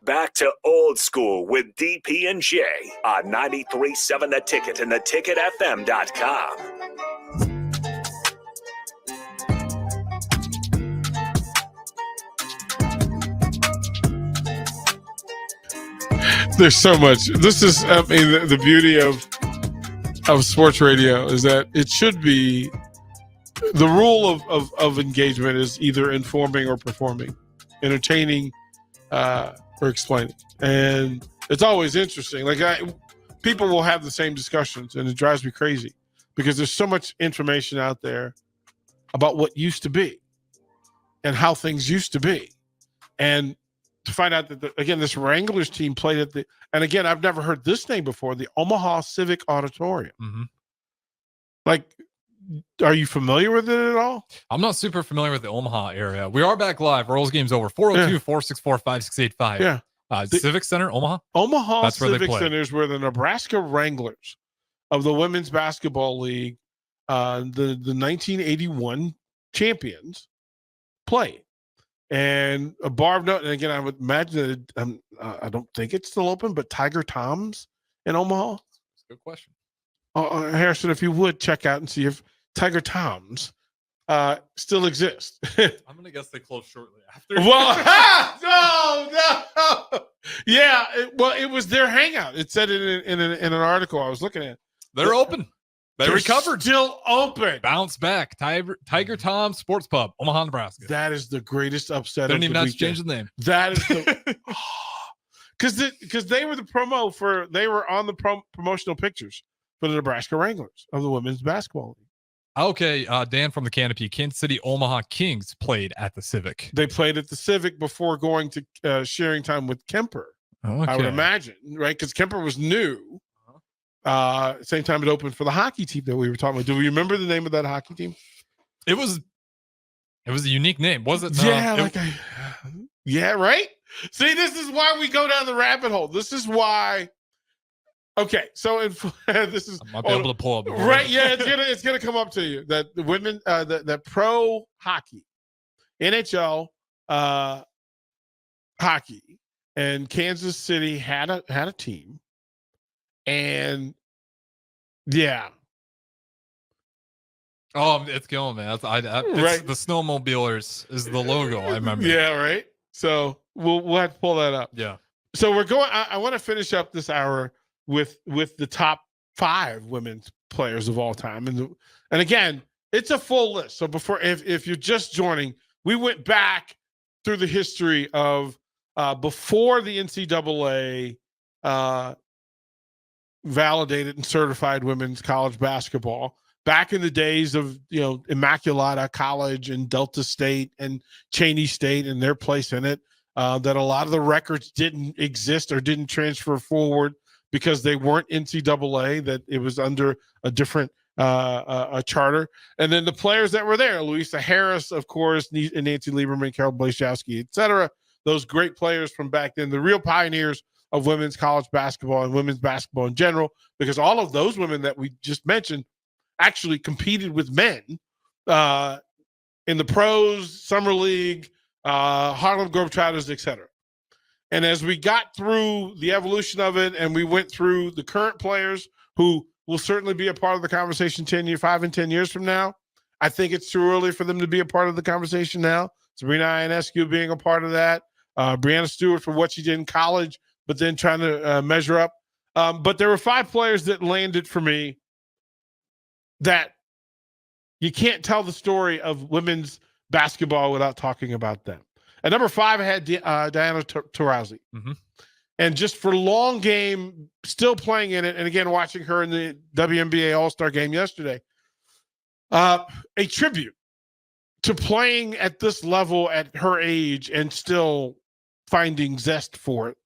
Back to old school with DP and J on 93.7 The Ticket and theticketfm.com. There's so much. This is, I mean, the beauty of sports radio is that it should be the rule of engagement is either informing or performing, entertaining or explaining. And it's always interesting. People will have the same discussions, and it drives me crazy because there's so much information out there about what used to be and how things used to be. And to find out that, again, this Wranglers team played at and again, I've never heard this name before, the Omaha Civic Auditorium. Mm-hmm. Are you familiar with it at all? I'm not super familiar with the Omaha area. We are back live. Royals game's over. 402-464-5685. Yeah. Civic Center, Omaha? Omaha That's Civic Center is where the Nebraska Wranglers of the Women's Basketball League, the 1981 champions, play. And a bar of note, and again, I would imagine that I don't think it's still open, but Tiger Tom's in Omaha. That's a good question. Harrison, if you would check out and see if Tiger Tom's still exists. I'm going to guess they close shortly after. Well, no. Yeah, it was their hangout. It said it in an article I was looking at. They're open. They're recovered. Still open. Bounce back. Tiger Tom Sports Pub, Omaha, Nebraska. That is the greatest upset. They didn't even have to weekend. change the name. That is the because they were the promo for they were on the promotional pictures for the Nebraska Wranglers of the Women's Basketball League. Okay, Dan from the Canopy, Kansas City Omaha Kings played at the Civic. They played at the Civic before going to sharing time with Kemper. Okay. I would imagine, right? Because Kemper was new. Same time it opened for the hockey team that we were talking about. Do we remember the name of that hockey team? It was a unique name, was it? Yeah, right? See, this is why we go down the rabbit hole. This is why. Okay, so this is. I might be able to pull up. Right, yeah, it's gonna come up to you that the women, that pro hockey, NHL hockey, and Kansas City had a team. And yeah. Oh, it's going, man. Right. The snowmobilers is the logo. I remember. Yeah, right. So we'll have to pull that up. Yeah. So we're going. I want to finish up this hour with the top 5 women's players of all time, and again, it's a full list. So if you're just joining, we went back through the history of before the NCAA. Validated and certified women's college basketball back in the days of Immaculata College and Delta State and Cheney State and their place in it, that a lot of the records didn't exist or didn't transfer forward because they weren't NCAA, that it was under a different a charter. And then the players that were there, Louisa Harris, of course, and Nancy Lieberman, Carol Blazowski, etc. Those great players from back then, the real pioneers of women's college basketball and women's basketball in general, because all of those women that we just mentioned actually competed with men in the pros, summer league, Harlem Globetrotters, etc. And as we got through the evolution of it, and we went through the current players who will certainly be a part of the conversation 5 and 10 years from now, I think it's too early for them to be a part of the conversation now. Sabrina Ionescu being a part of that, Breanna Stewart for what she did in college, but then trying to measure up. But there were 5 players that landed for me that you can't tell the story of women's basketball without talking about them. At number 5, I had Diana Taurasi. Mm-hmm. And just for long game, still playing in it, and again, watching her in the WNBA All-Star game yesterday, a tribute to playing at this level at her age and still finding zest for it,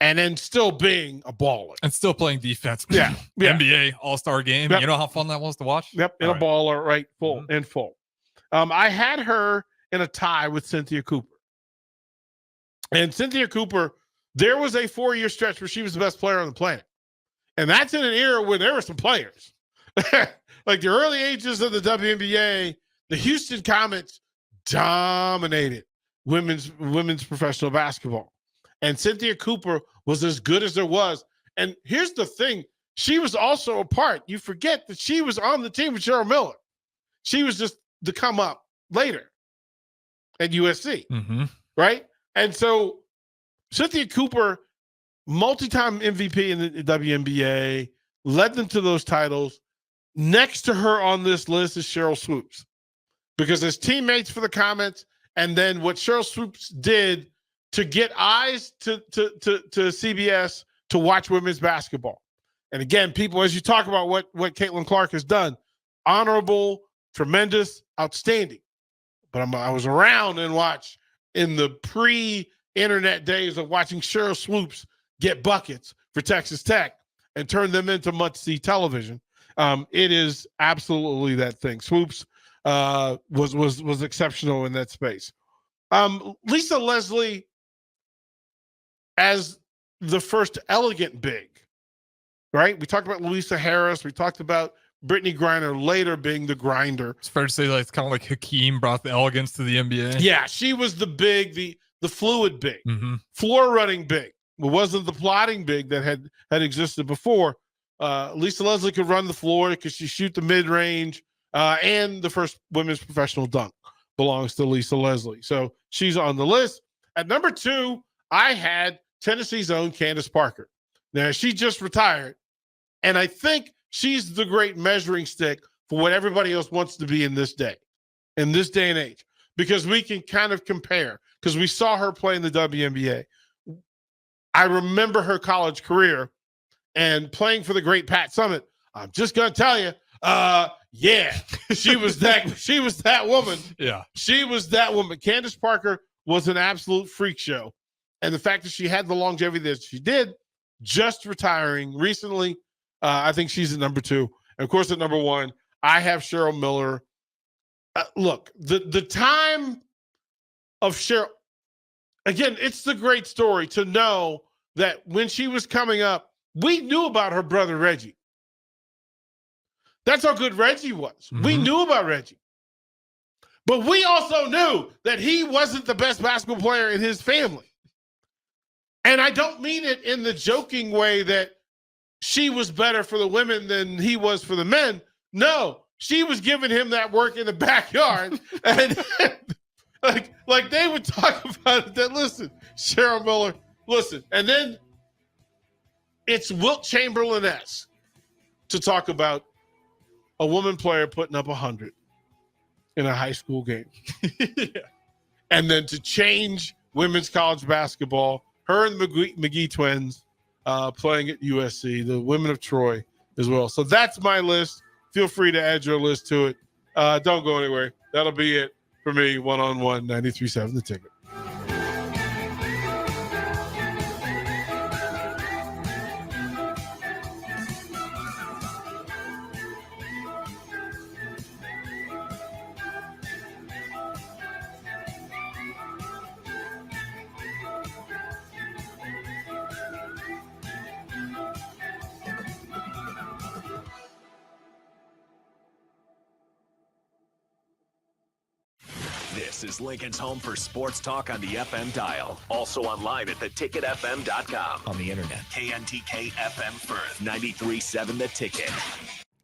and then still being a baller and still playing defense. Yeah. NBA All-Star game. Yep. You know how fun that was to watch? Yep, in a baller, right? Full. I had her in a tie with Cynthia Cooper. And Cynthia Cooper, there was a 4-year stretch where she was the best player on the planet. And that's in an era where there were some players. Like the early ages of the WNBA, the Houston Comets dominated women's professional basketball. And Cynthia Cooper was as good as there was. And here's the thing. She was also a part. You forget that she was on the team with Cheryl Miller. She was just to come up later at USC, right? And so Cynthia Cooper, multi-time MVP in the WNBA, led them to those titles. Next to her on this list is Cheryl Swoops, because as teammates for the Comets, and then what Cheryl Swoops did to get eyes to CBS to watch women's basketball. And again, people, as you talk about what Caitlin Clark has done, honorable, tremendous, outstanding. But I was around and watched in the pre-internet days of watching Cheryl Swoops get buckets for Texas Tech and turn them into must-see television. It is absolutely that thing. Swoops was exceptional in that space. Lisa Leslie as the first elegant big, right? We talked about Louisa Harris. We talked about Brittany Griner later being the grinder. It's fair to say like it's kind of like Hakeem brought the elegance to the NBA. Yeah, she was the big, the fluid big, floor running big. It wasn't the plotting big that had existed before. Lisa Leslie could run the floor because she shoot the mid range, and the first women's professional dunk belongs to Lisa Leslie. So she's on the list. At number 2, I had Tennessee's own Candace Parker. Now, she just retired, and I think she's the great measuring stick for what everybody else wants to be in this day and age, because we can kind of compare, because we saw her play in the WNBA. I remember her college career and playing for the great Pat Summitt. I'm just going to tell you, yeah, she was that woman. Yeah. She was that woman. Candace Parker was an absolute freak show. And the fact that she had the longevity that she did, just retiring recently, I think she's at number 2. And of course, at number 1, I have Cheryl Miller. Look, the time of Cheryl, again, it's the great story to know that when she was coming up, we knew about her brother, Reggie. That's how good Reggie was. We knew about Reggie. But we also knew that he wasn't the best basketball player in his family. And I don't mean it in the joking way that she was better for the women than he was for the men. No, she was giving him that work in the backyard. And like they would talk about it, that, listen, Cheryl Miller, listen. And then it's Wilt Chamberlain-esque to talk about a woman player putting up 100 in a high school game. Yeah. And then to change women's college basketball, her and the McGee twins playing at USC, the women of Troy as well. So that's my list. Feel free to add your list to it. Don't go anywhere. That'll be it for me, one-on-one, 93.7 The Ticket. This is Lincoln's home for sports talk on the FM dial. Also online at theticketfm.com. On the internet, KNTK FM Firth, 93.7 The Ticket.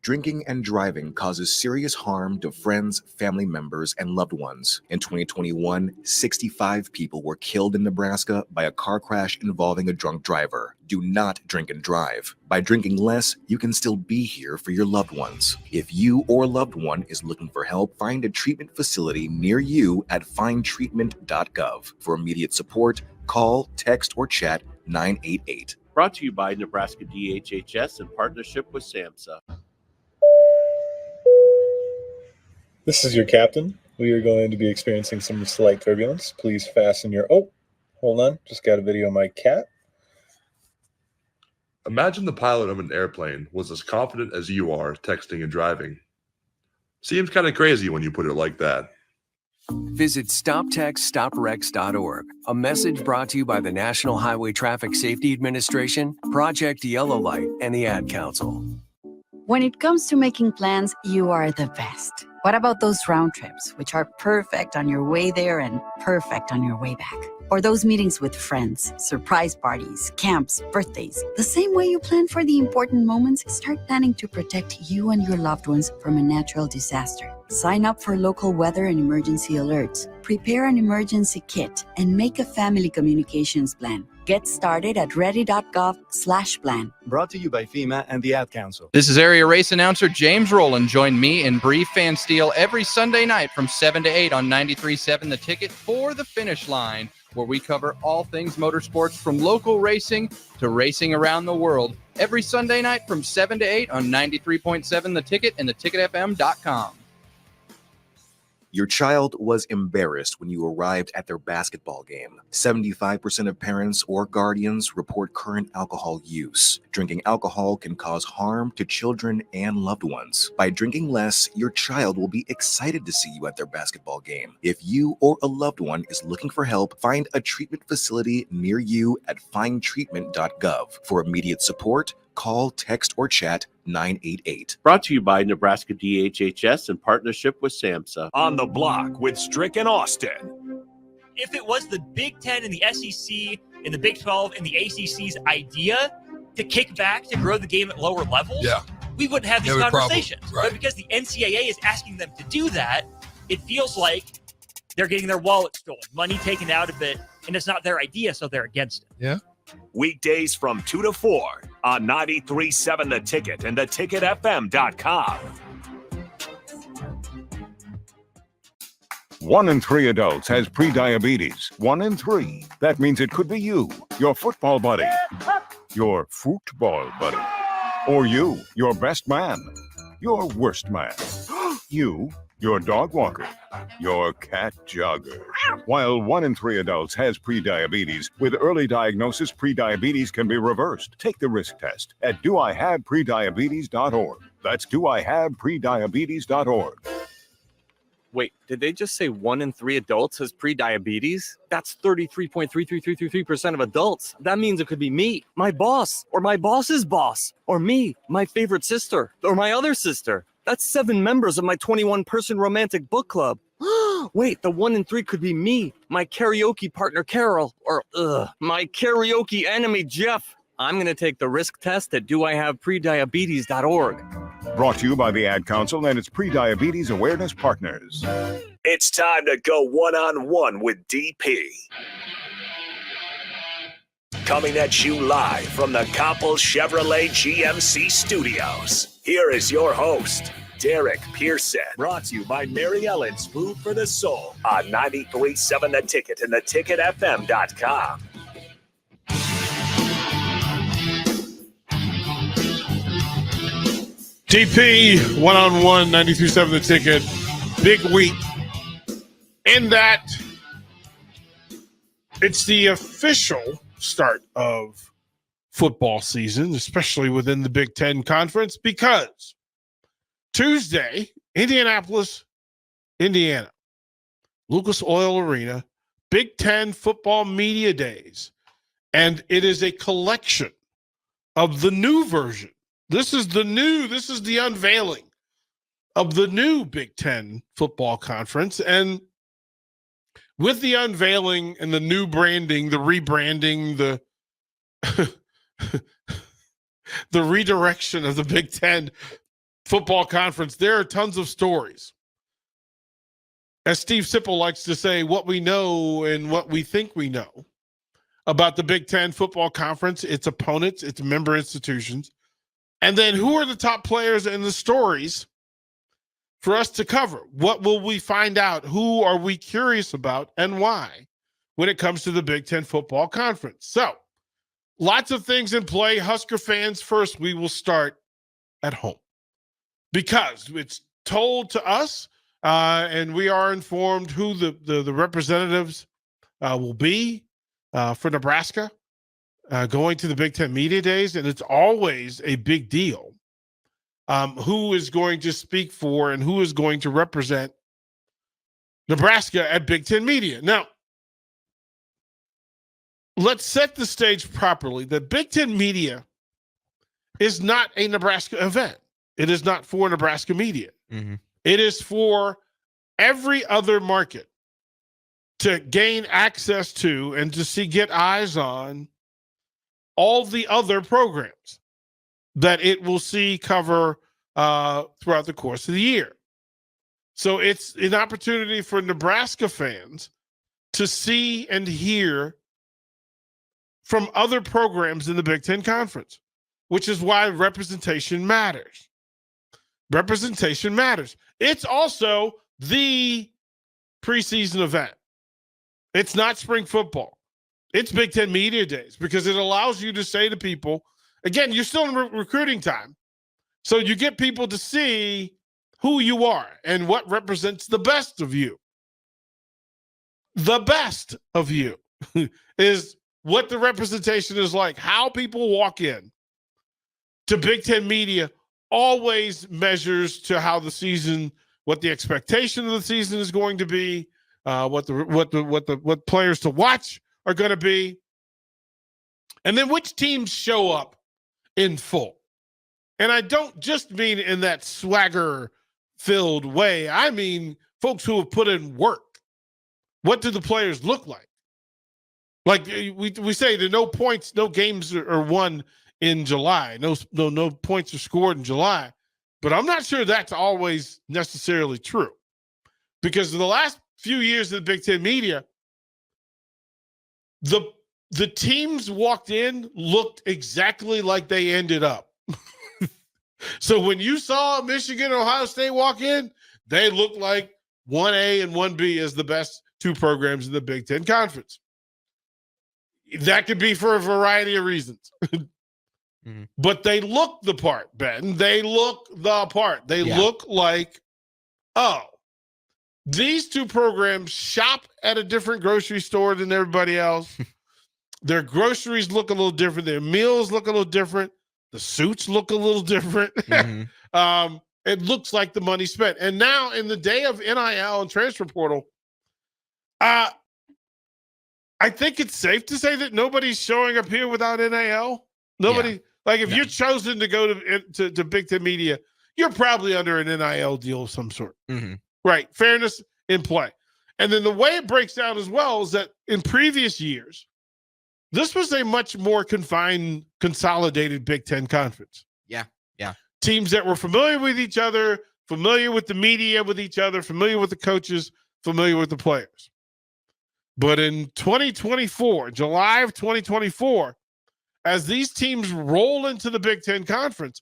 Drinking and driving causes serious harm to friends, family members, and loved ones. In 2021, 65 people were killed in Nebraska by a car crash involving a drunk driver. Do not drink and drive. By drinking less, you can still be here for your loved ones. If you or a loved one is looking for help, find a treatment facility near you at findtreatment.gov. For immediate support, call, text, or chat 988. Brought to you by Nebraska DHHS in partnership with SAMHSA. This is your captain. We are going to be experiencing some slight turbulence. Please fasten your... Oh, hold on. Just got a video of my cat. Imagine the pilot of an airplane was as confident as you are texting and driving. Seems kind of crazy when you put it like that. Visit StopTextStopWrecks.org. A message brought to you by the National Highway Traffic Safety Administration, Project Yellow Light, and the Ad Council. When it comes to making plans, you are the best. What about those round trips, which are perfect on your way there and perfect on your way back? Or those meetings with friends, surprise parties, camps, birthdays. The same way you plan for the important moments, start planning to protect you and your loved ones from a natural disaster. Sign up for local weather and emergency alerts. Prepare an emergency kit and make a family communications plan. Get started at ready.gov/plan. Brought to you by FEMA and the Ad Council. This is area race announcer James Rowland. Join me and Bree Fansteel every Sunday night from 7 to 8 on 93.7 The Ticket for the Finish Line, where we cover all things motorsports from local racing to racing around the world. Every Sunday night from 7 to 8 on 93.7 The Ticket and theticketfm.com. Your child was embarrassed when you arrived at their basketball game. 75% of parents or guardians report current alcohol use. Drinking alcohol can cause harm to children and loved ones. By drinking less, your child will be excited to see you at their basketball game. If you or a loved one is looking for help, find a treatment facility near you at findtreatment.gov. For immediate support, call, text, or chat 988. Brought to you by Nebraska DHHS in partnership with SAMHSA. On the Block with Strick and Austin. If it was the Big Ten and the SEC and the Big 12 and the ACC's idea to kick back to grow the game at lower levels, we wouldn't have these conversations. Right. But because the NCAA is asking them to do that, it feels like they're getting their wallet stolen, money taken out of it, and it's not their idea, so they're against it. Yeah. Weekdays from 2 to 4 on 93.7 The Ticket and theticketfm.com. 1 in 3 adults has prediabetes. 1 in 3. That means it could be you, your football buddy, your football buddy, or you, your best man, your worst man, you, your dog walker, your cat jogger. While 1 in 3 adults has prediabetes, with early diagnosis, prediabetes can be reversed. Take the risk test at doihaveprediabetes.org. That's doihaveprediabetes.org. Wait, did they just say 1 in 3 adults has prediabetes? That's 33.33333% of adults. That means it could be me, my boss, or my boss's boss, or me, my favorite sister, or my other sister. That's 7 members of my 21-person romantic book club. Wait, the 1 in 3 could be me, my karaoke partner Carol, or my karaoke enemy Jeff. I'm going to take the risk test at doihaveprediabetes.org. Brought to you by the Ad Council and its Prediabetes Awareness Partners. It's time to go one-on-one with DP. Coming at you live from the Coppel Chevrolet GMC studios. Here is your host, Derek Pearson. Brought to you by Mary Ellen's Food for the Soul on 93.7 The Ticket and theticketfm.com. DP, one-on-one, 93.7 The Ticket. Big week. In that, it's the official start of football season, especially within the Big Ten Conference, because Tuesday, Indianapolis, Indiana, Lucas Oil Arena, Big Ten Football Media Days. And it is a collection of the new version. This is the unveiling of the new Big Ten Football Conference. And with the unveiling and the new branding, the rebranding, the the redirection of the Big Ten Football Conference, there are tons of stories. As Steve Sipple likes to say, what we know and what we think we know about the Big Ten Football Conference, its opponents, its member institutions, and then who are the top players and the stories for us to cover? What will we find out? Who are we curious about and why when it comes to the Big Ten Football Conference? So, lots of things in play. Husker fans, first, we will start at home because it's told to us and we are informed who the representatives will be for Nebraska going to the Big Ten Media Days, and it's always a big deal who is going to speak for and who is going to represent Nebraska at Big Ten Media. Now, let's set the stage properly. The Big Ten Media is not a Nebraska event. It is not for Nebraska media. Mm-hmm. It is for every other market to gain access to and to get eyes on all the other programs that it will see cover throughout the course of the year. So it's an opportunity for Nebraska fans to see and hear from other programs in the Big Ten Conference, which is why representation matters. Representation matters. It's also the preseason event. It's not spring football. It's Big Ten Media Days because it allows you to say to people, again, you're still in recruiting time. So you get people to see who you are and what represents the best of you. The best of you is what the representation is like. How people walk in to Big Ten Media always measures to how the season, what the expectation of the season is going to be, what players to watch are going to be, and then which teams show up in full. And I don't just mean in that swagger-filled way. I mean folks who have put in work. What do the players look like? Like we say, there are no points, no games are won in July. No points are scored in July. But I'm not sure that's always necessarily true. Because in the last few years of the Big Ten Media, the teams walked in looked exactly like they ended up. So when you saw Michigan and Ohio State walk in, they looked like 1A and 1B as the best two programs in the Big Ten Conference. That could be for a variety of reasons. But they look the part, Ben. They look the part. They look like, oh, these two programs shop at a different grocery store than everybody else. Their groceries look a little different. Their meals look a little different. The suits look a little different. It looks like the money spent. And now in the day of NIL and transfer portal, I think it's safe to say that nobody's showing up here without NIL. Nobody, like if you're chosen to go to Big Ten Media, you're probably under an NIL deal of some sort. Right. Fairness in play. And then the way it breaks down as well is that in previous years, this was a much more confined, consolidated Big Ten Conference. Yeah. Teams that were familiar with each other, familiar with the media with each other, familiar with the coaches, familiar with the players. But in 2024, July of 2024, as these teams roll into the Big Ten Conference,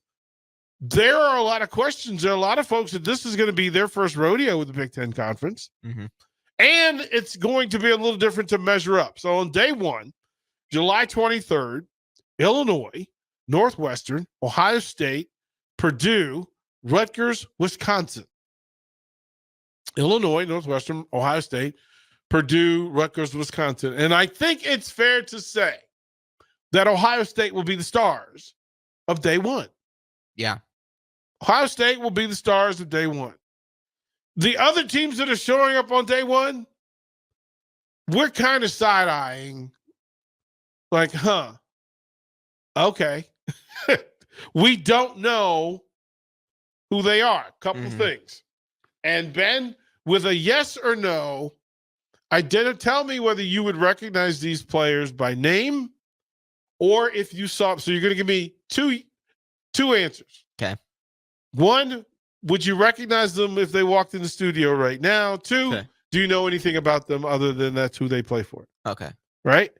there are a lot of questions. There are a lot of folks that this is going to be their first rodeo with the Big Ten Conference. And it's going to be a little different to measure up. So on day one, July 23rd, Illinois, Northwestern, Ohio State, Purdue, Rutgers, Wisconsin. Illinois, Northwestern, Ohio State, Purdue, Rutgers, Wisconsin. And I think it's fair to say that Ohio State will be the stars of day one. Yeah. Ohio State will be the stars of day one. The other teams that are showing up on day one, we're kind of side-eyeing. Like, okay. We don't know who they are. A couple of things. And Ben, with a yes or no, tell me whether you would recognize these players by name or if you saw. So you're going to give me two answers. Okay. One, would you recognize them if they walked in the studio right now? Two, do you know anything about them other than that's who they play for? Okay. Right?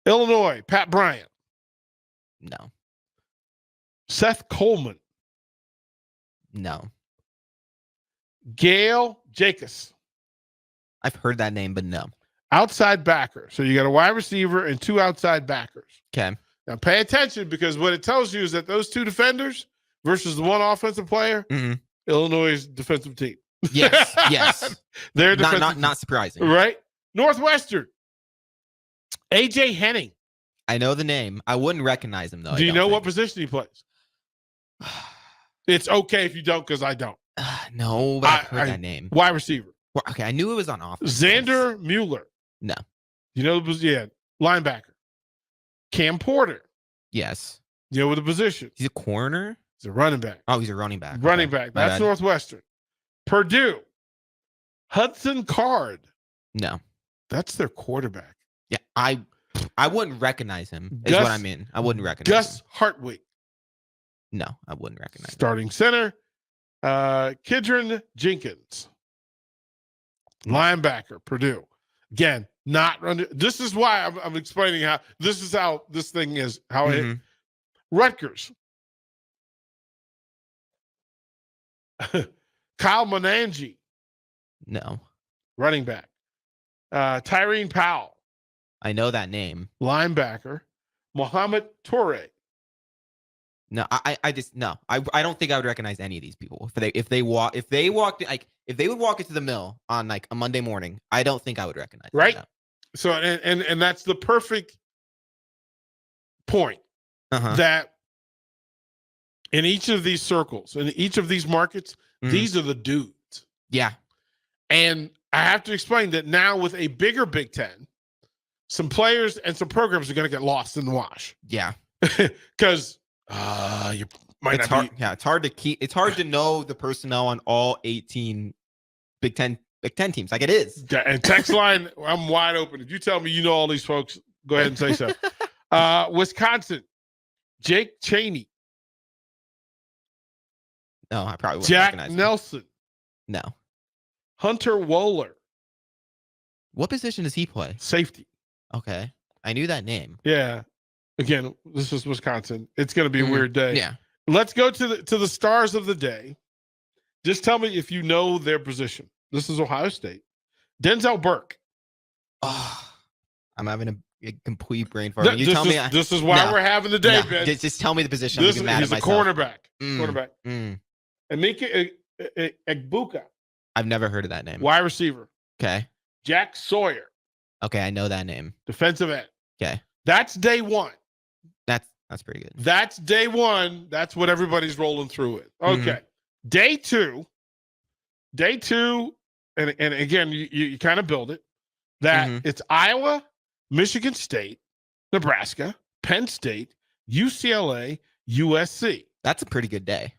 Illinois, Pat Bryant. No. Seth Coleman. No. Gail Jacobs. I've heard that name, but no. Outside backer. So you got a wide receiver and two outside backers. Okay. Now pay attention because what it tells you is that those two defenders versus the one offensive player, Illinois' defensive team. Yes. They're not surprising. Right? Northwestern. AJ Henning. I know the name. I wouldn't recognize him, though. Do you know what position he plays? It's okay if you don't, because I don't. No, but I've heard that name. Wide receiver. Well, okay, I knew it was on offense. Xander Mueller. No. You know, linebacker. Cam Porter. Yes. You know what the position? He's a corner? He's a running back. Oh, he's a running back. Running back. That's Northwestern. Purdue. Hudson Card. No. That's their quarterback. Yeah, I wouldn't recognize him. Is Gus- what I mean. I wouldn't recognize Gus him. Hartwig, No, I wouldn't recognize him. starting center. Kidron Jenkins, linebacker, Purdue. Again, not run. This is why I'm explaining how this is how this thing is. How it Rutgers. Kyle Monangi, No. running back. Tyrene Powell, I know that name. linebacker. Mohamed Toure. No, I just no. I don't think I would recognize any of these people if they would walk into the mill on like a Monday morning. I don't think I would recognize them, Right. no. So and that's the perfect point Uh-huh. that in each of these circles, in each of these markets, these are the dudes. Yeah. And I have to explain that now with a bigger Big Ten, some players and some programs are going to get lost in the wash. Yeah. Because you might It's not hard. be. Yeah, it's hard to keep. It's hard to know the personnel on all 18 Big Ten teams. Like it is. Yeah, and text line, I'm wide open. If you tell me you know all these folks, go ahead and say so. Wisconsin, Jake Chaney, No, I probably wouldn't Jack recognize him. Nelson, No. Hunter Wohler, What position does he play? safety. Okay, I knew that name. Yeah. Again, this is Wisconsin. It's going to be a weird day. Yeah. Let's go to the stars of the day. Just tell me if you know their position. This is Ohio State. Denzel Burke. Oh, I'm having a complete brain fart. You tell me. This is why No. we're having the day, No, Ben. just tell me the position. This, I'm gonna be mad he's at a myself. cornerback. Quarterback. Emeka Egbuka, I've never heard of that name. wide receiver. Okay. Jack Sawyer, Okay, I know that name. defensive end. Okay. That's day one. That's pretty good. That's day one. That's what everybody's rolling through with. Okay. Day two, and again, you kind of build it. That it's Iowa, Michigan State, Nebraska, Penn State, UCLA, USC. That's a pretty good day.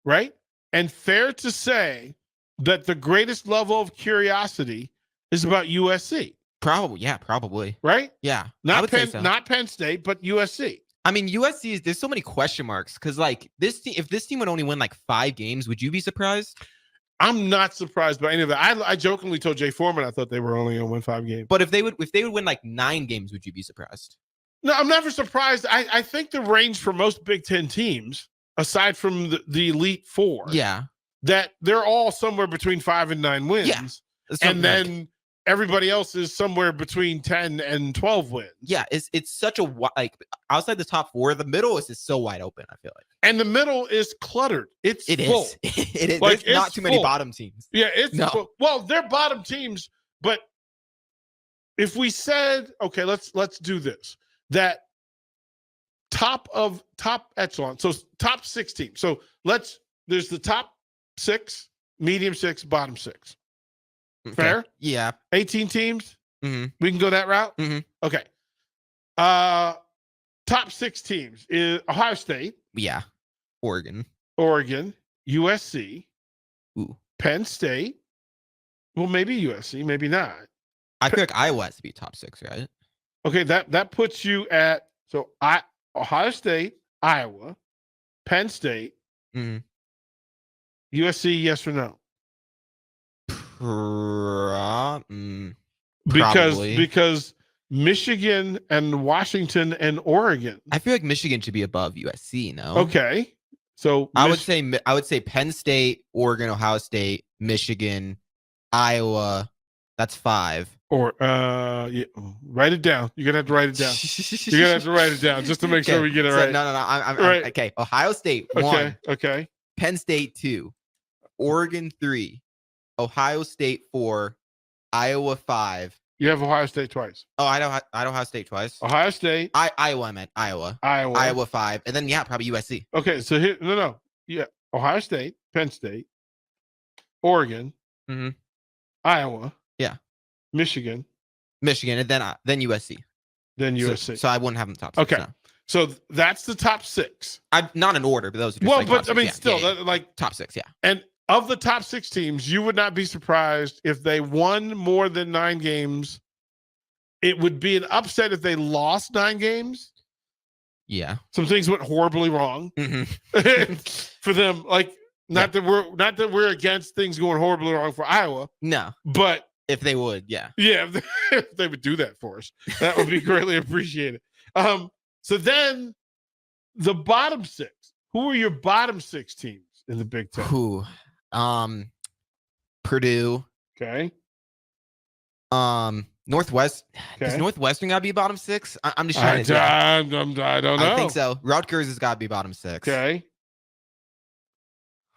Right? And fair to say that the greatest level of curiosity is about USC. Probably, yeah, probably. Right? Yeah. I Not would Penn, say so. not Penn State, but USC. I mean, USC is there's so many question marks because like this team, if this team would only win like 5 games, would you be surprised? I'm not surprised by any of that. I jokingly told Jay Foreman I thought they were only going to win 5 games. But if they would win like 9 games, would you be surprised? No, I'm never surprised. I think the range for most Big Ten teams, aside from the Elite Four, Yeah. that they're all somewhere between 5 and 9 wins. Yeah. And then everybody else is somewhere between 10 and 12 wins. Yeah, it's such a like outside the top 4, the middle is just so wide open. I feel like And the middle is cluttered. It it full. is. It is. Like, There's not it's too many full. bottom teams. Yeah, it's No. full. Well, they're bottom teams, but if we said, okay, let's do this, that top echelon, so top 6 teams. So there's the top 6, medium 6, bottom 6. Fair? Yeah. 18 teams. Mm-hmm. We can go that route. Mm-hmm. Okay. Top 6 teams is Ohio State, Yeah. Oregon. USC, Ooh. Penn State. Well, maybe USC, maybe not. I feel like Iowa has to be top 6, right? Okay, that puts you at Ohio State, Iowa, Penn State, Mhm. USC. Yes or no? Probably. Because Michigan and Washington and Oregon. I feel like Michigan should be above USC. No. Okay, so I would say Penn State, Oregon, Ohio State, Michigan, Iowa. That's 5. Or yeah, write it down. You're gonna have to write it down. You're gonna have to write it down just to make sure we get it right. No. I'm Right. okay. Ohio State 1. Okay. Penn State 2. Oregon 3. Ohio State 4. Iowa 5. You have Ohio State twice. Oh, I don't have Ohio State twice. Ohio State. Iowa. I meant Iowa. Iowa 5, and then probably USC. Okay, so here, no. Yeah, Ohio State, Penn State, Oregon, Iowa. Yeah. Michigan, and then USC. Then USC. So I wouldn't have them top 6. Okay. No. So that's the top 6. I'm not in order, but those are just Well, like but top I mean, 6. still, yeah. like top 6, yeah. And of the top 6 teams, you would not be surprised if they won more than 9 games. It would be an upset if they lost 9 games. Yeah. Some things went horribly wrong for them. Like, not that we're against things going horribly wrong for Iowa. No. But if they would, yeah. Yeah, if they would do that for us, that would be greatly appreciated. So then the bottom 6. Who are your bottom 6 teams in the Big Ten? Who? Purdue. Okay. Northwest. Okay. Does Northwestern gotta be bottom 6? I'm just trying to. I don't know. I think so. Rutgers has got to be bottom 6. Okay.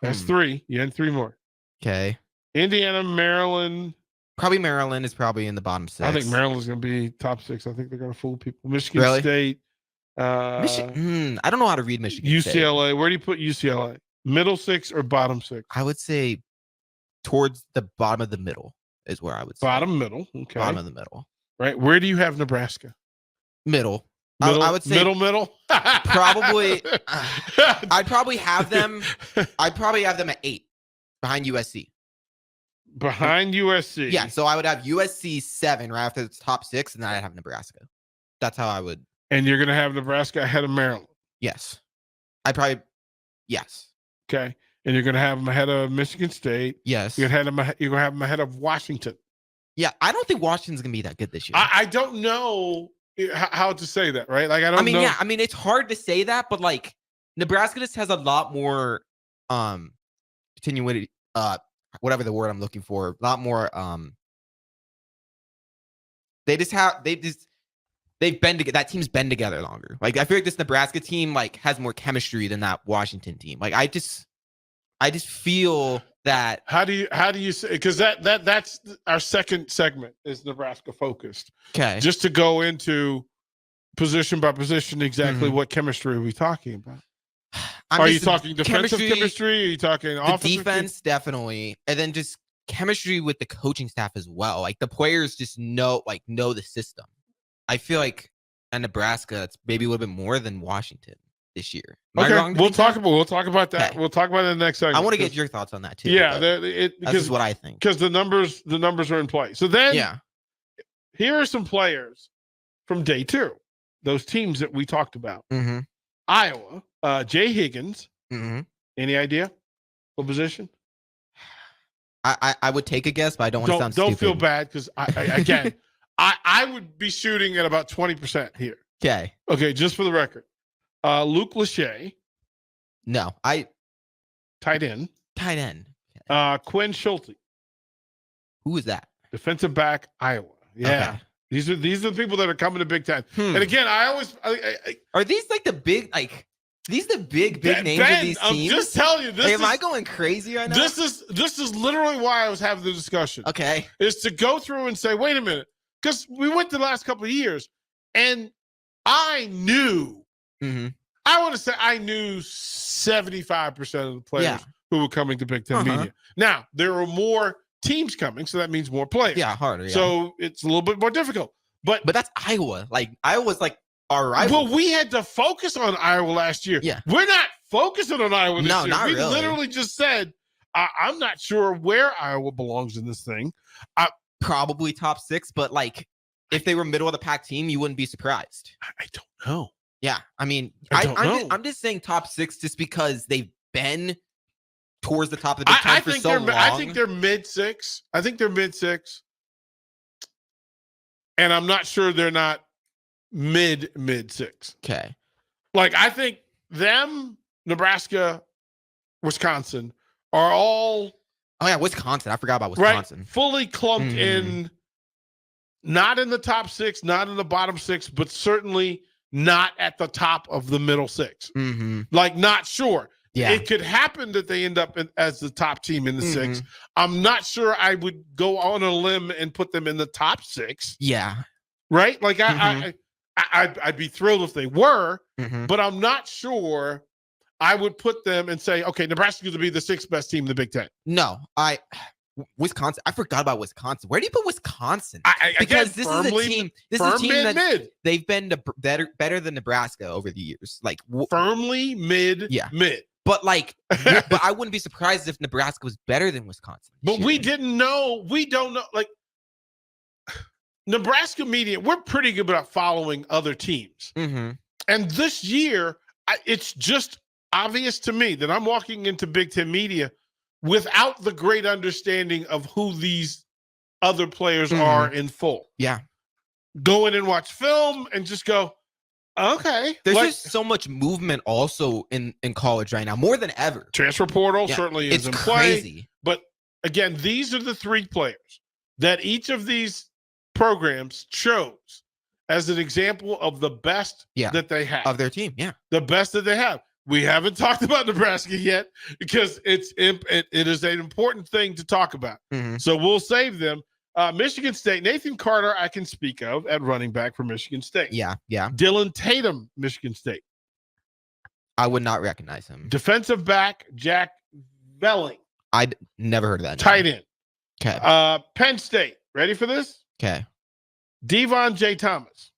That's 3. You had 3 more. Okay. Indiana, Maryland. Probably Maryland is probably in the bottom 6. I think Maryland's going to be top 6. I think they're going to fool people. Michigan State. I don't know how to read Michigan UCLA. State. Where do you put UCLA? Middle 6 or bottom 6? I would say towards the bottom of the middle is where I would say. Bottom middle. Okay. Bottom of the middle. Right. Where do you have Nebraska? Middle. Middle I would say middle. Probably. I'd probably have them. I'd probably have them at 8 behind USC. Behind USC. Yeah. So I would have USC 7 right after the top 6, and then I'd have Nebraska. That's how I would. And you're going to have Nebraska ahead of Maryland. Yes. I probably. Yes. Okay. And you're going to have them ahead of Michigan State. Yes. You're going to have them ahead of Washington. Yeah. I don't think Washington's going to be that good this year. I don't know how to say that, right? Like, I don't know. Yeah. I mean, it's hard to say that, but like Nebraska just has a lot more continuity, whatever the word I'm looking for, a lot more they've been together. That team's been together longer. Like, I feel like this Nebraska team like has more chemistry than that Washington team. Like, I just feel that. How do you say, because that's our second segment is Nebraska focused. Okay. Just to go into position by position exactly what chemistry are we talking about? Are you talking defensive chemistry? Are you talking offensive defense? Definitely. And then just chemistry with the coaching staff as well. Like, the players just know the system. I feel like at Nebraska, it's maybe a little bit more than Washington this year. Okay, we'll talk about that. Okay. We'll talk about it in the next segment. I want to get your thoughts on that too. Yeah, that's what I think. Because the numbers are in play. So then, here are some players from day 2. Those teams that we talked about. Mm-hmm. Iowa, Jay Higgins. Mm-hmm. Any idea what position? I would take a guess, but I don't want to sound stupid. Don't feel bad because again, I would be shooting at about 20% here. Okay, just for the record. Luke Lachey. No, tight end. Okay. Quinn Schulte. Who is that? Defensive back, Iowa. Yeah. Okay. These are the people that are coming to Big Ten. And again, are these like the big these the big names of these teams? I'm just telling you, am I going crazy right now? This is literally why I was having the discussion. Okay. Is to go through and say, wait a minute, because we went the last couple of years, and I knew. Mm-hmm. I want to say I knew 75% of the players who were coming to Big Ten Media. Now, there are more teams coming, so that means more players. Yeah, harder. Yeah. So it's a little bit more difficult. But that's Iowa. Like, Iowa's like our rival. Well, we had to focus on Iowa last year. Yeah. We're not focusing on Iowa this year. Not we really. literally just said, I'm not sure where Iowa belongs in this thing. Probably top 6, but like if they were middle of the pack team, you wouldn't be surprised. I don't know. Yeah, I mean, I'm just saying top 6 just because they've been towards the top of the Big Ten for so long. I think they're mid 6. I think they're mid 6. And I'm not sure they're not mid 6. Okay. Like, I think them, Nebraska, Wisconsin are all. Oh, yeah, Wisconsin. I forgot about Wisconsin. Right, fully clumped in, not in the top 6, not in the bottom 6, but certainly not at the top of the middle 6. Mm-hmm. Like, not sure. Yeah. It could happen that they end up as the top team in the 6. I'm not sure I would go on a limb and put them in the top 6. Yeah. Right? Like, I'd be thrilled if they were, but I'm not sure I would put them and say, okay, Nebraska's going to be the 6th best team in the Big Ten. No, Wisconsin. I forgot about Wisconsin. Where do you put Wisconsin? Because this is a team. This is a team that they've been better than Nebraska over the years. Like firmly mid. But like, but I wouldn't be surprised if Nebraska was better than Wisconsin. But we didn't know. We don't know. Like Nebraska media, we're pretty good about following other teams. Mm-hmm. And this year, it's just obvious to me that I'm walking into Big Ten media without the great understanding of who these other players are in full. Yeah. Go in and watch film and just go, okay. There's just so much movement also in college right now, more than ever. Transfer portal certainly is in crazy. play. But again, these are the three players that each of these programs chose as an example of the best that they have. Of their team, The best that they have. We haven't talked about Nebraska yet because it is an important thing to talk about. Mm-hmm. So we'll save them. Michigan State, Nathan Carter, I can speak of at running back for Michigan State. Yeah. Dylan Tatum, Michigan State. I would not recognize him. Defensive back, Jack Velling. I'd never heard of that. Tight end. Okay. Penn State. Ready for this? Okay. Devon J. Thomas.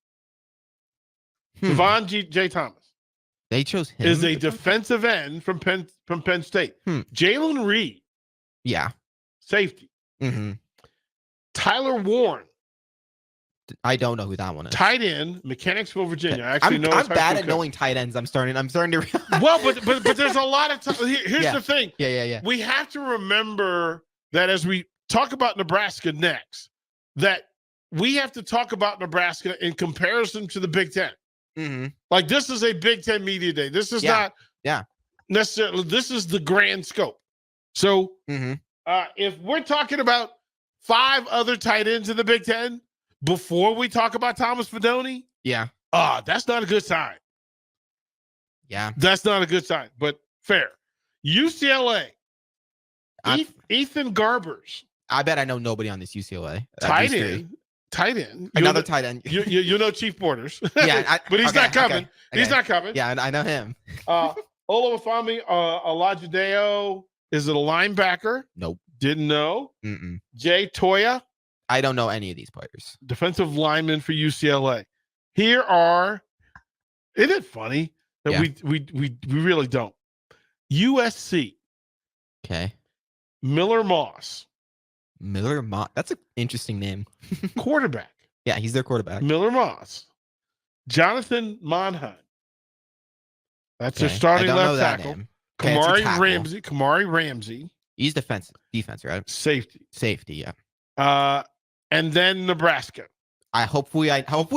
Devon J. Thomas. They chose him. Is a defensive end from Penn State. Jalen Reed. Yeah. Safety. Mm-hmm. Tyler Warren. I don't know who that one is. Tight end, Mechanicsville, Virginia. I'm bad at knowing tight ends. I'm starting to. Well, but there's a lot of time. Here's the thing. Yeah. We have to remember that as we talk about Nebraska next, that we have to talk about Nebraska in comparison to the Big Ten. Mm-hmm. Like this is a Big Ten media day. This is not necessarily. This is the grand scope. So if we're talking about 5 other tight ends in the Big Ten before we talk about Thomas Fidone, that's not a good sign. Yeah, that's not a good sign. But fair. UCLA. Ethan Garbers. I bet I know nobody on this UCLA. Tight end. Another tight end. You know Chief Borders. Yeah, but he's not coming. Okay. He's not coming. Yeah, I know him. Olufemi Olajideo is it a linebacker? Nope. Didn't know. Mm-mm. Jay Toya. I don't know any of these players. Defensive lineman for UCLA. Here are. Isn't it funny that we really don't? USC. Okay. Miller Moss. That's an interesting name. Quarterback. Yeah, he's their quarterback. Miller Moss. Jonathan Monheim. That's their starting left tackle. Kamari Ramsey. He's defense, right? Safety, yeah. And then Nebraska. Hopefully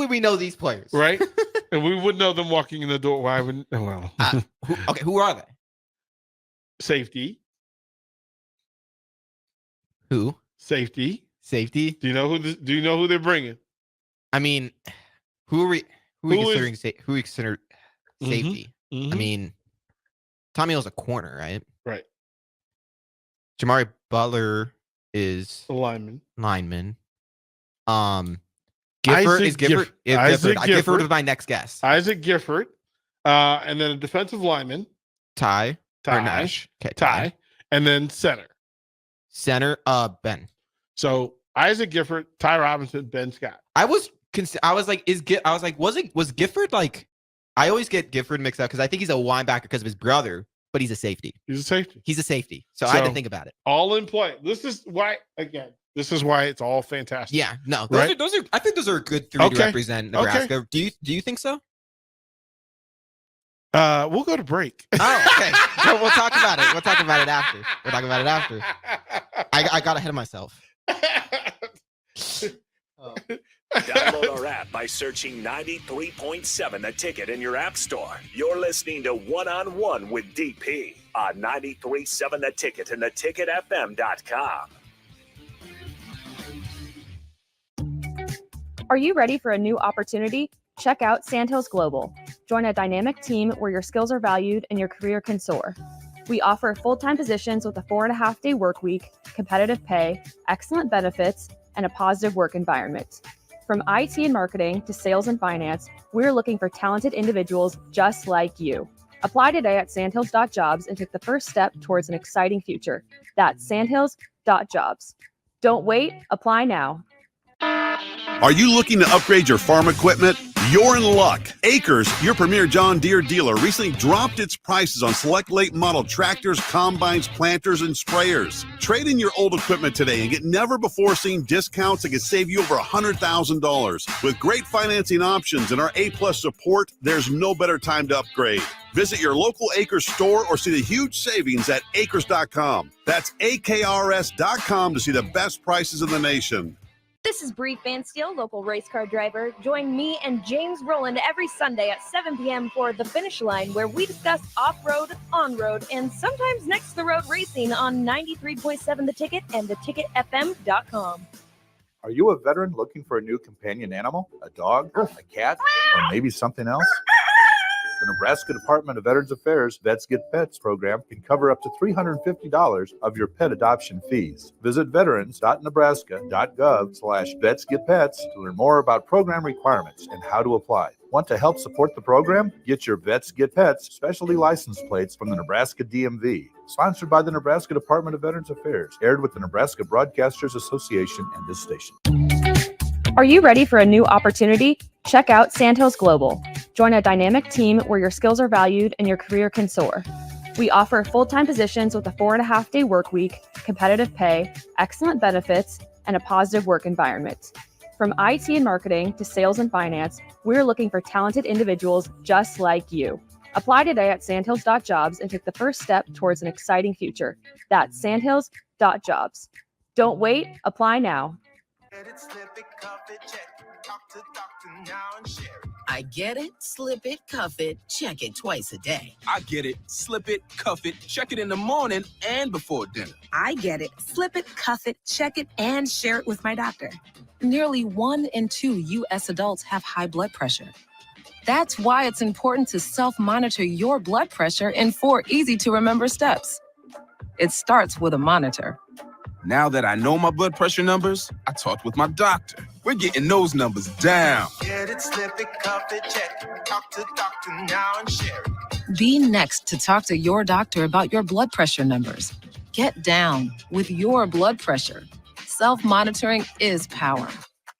we know these players. Right? And we would know them walking in the door. Why wouldn't who are they? Safety. Who? Safety. Do you know who they're bringing? I mean, who are we considering safety? Mm-hmm. I mean, Tommy Hill's a corner, right? Right. Jamari Butler is a lineman. Gifford was my next guess. Isaac Gifford. And then a defensive lineman. Ty. Okay, Ty. And then center, Ben. So Isaac Gifford, Ty Robinson, Ben Scott. Was Gifford like? I always get Gifford mixed up because I think he's a linebacker because of his brother, but he's a safety. He's a safety. So I had to think about it. All in play. This is why it's all fantastic. Yeah, no, right? those are. I think those are a good 3 to represent Nebraska. Okay. Do you think so? We'll go to break. Oh, okay. So we'll talk about it. We'll talk about it after. I got ahead of myself. Download our app by searching 93.7 The Ticket in your app store. You're listening to One-on-One with DP on 93.7 The Ticket and theticketfm.com. Are you ready for a new opportunity? Check out Sandhills Global. Join a dynamic team where your skills are valued and your career can soar. We offer full-time positions with a 4.5-day work week, competitive pay, excellent benefits, and a positive work environment. From IT and marketing to sales and finance, we're looking for talented individuals just like you. Apply today at sandhills.jobs and take the first step towards an exciting future. That's sandhills.jobs. Don't wait, apply now. Are you looking to upgrade your farm equipment? You're in luck. Acres, your premier John Deere dealer, recently dropped its prices on select late model tractors, combines, planters, and sprayers. Trade in your old equipment today and get never-before-seen discounts that can save you over $100,000. With great financing options and our A-plus support, there's no better time to upgrade. Visit your local Acres store or see the huge savings at acres.com. That's AKRS.com to see the best prices in the nation. This is Bree Fansteel, local race car driver. Join me and James Rowland every Sunday at 7 p.m. for The Finish Line, where we discuss off-road, on-road, and sometimes next-to-the-road racing on 93.7 The Ticket and theticketfm.com. Are you a veteran looking for a new companion animal? A dog, a cat, or maybe something else? The Nebraska Department of Veterans Affairs Vets Get Pets program can cover up to $350 of your pet adoption fees. Visit veterans.nebraska.gov/vetsgetpets to learn more about program requirements and how to apply. Want to help support the program? Get your Vets Get Pets specialty license plates from the Nebraska DMV. Sponsored by the Nebraska Department of Veterans Affairs. Aired with the Nebraska Broadcasters Association and this station. Are you ready for a new opportunity? Check out Sandhills Global. Join a dynamic team where your skills are valued and your career can soar. We offer full-time positions with a 4.5-day work week, competitive pay, excellent benefits, and a positive work environment. From IT and marketing to sales and finance, we're looking for talented individuals just like you. Apply today at sandhills.jobs and take the first step towards an exciting future. That's sandhills.jobs. Don't wait, apply now. I get it, slip it, cuff it, check it twice a day. I get it, slip it, cuff it, check it in the morning and before dinner. I get it, slip it, cuff it, check it, and share it with my doctor. Nearly 1 in 2 U.S. adults have high blood pressure. That's why it's important to self-monitor your blood pressure in 4 easy-to-remember steps. It starts with a monitor. Now that I know my blood pressure numbers, I talked with my doctor. We're getting those numbers down. Get it, slip it, cuff it, check it. Talk to doctor now and share it. Be next to talk to your doctor about your blood pressure numbers. Get down with your blood pressure. Self-monitoring is power.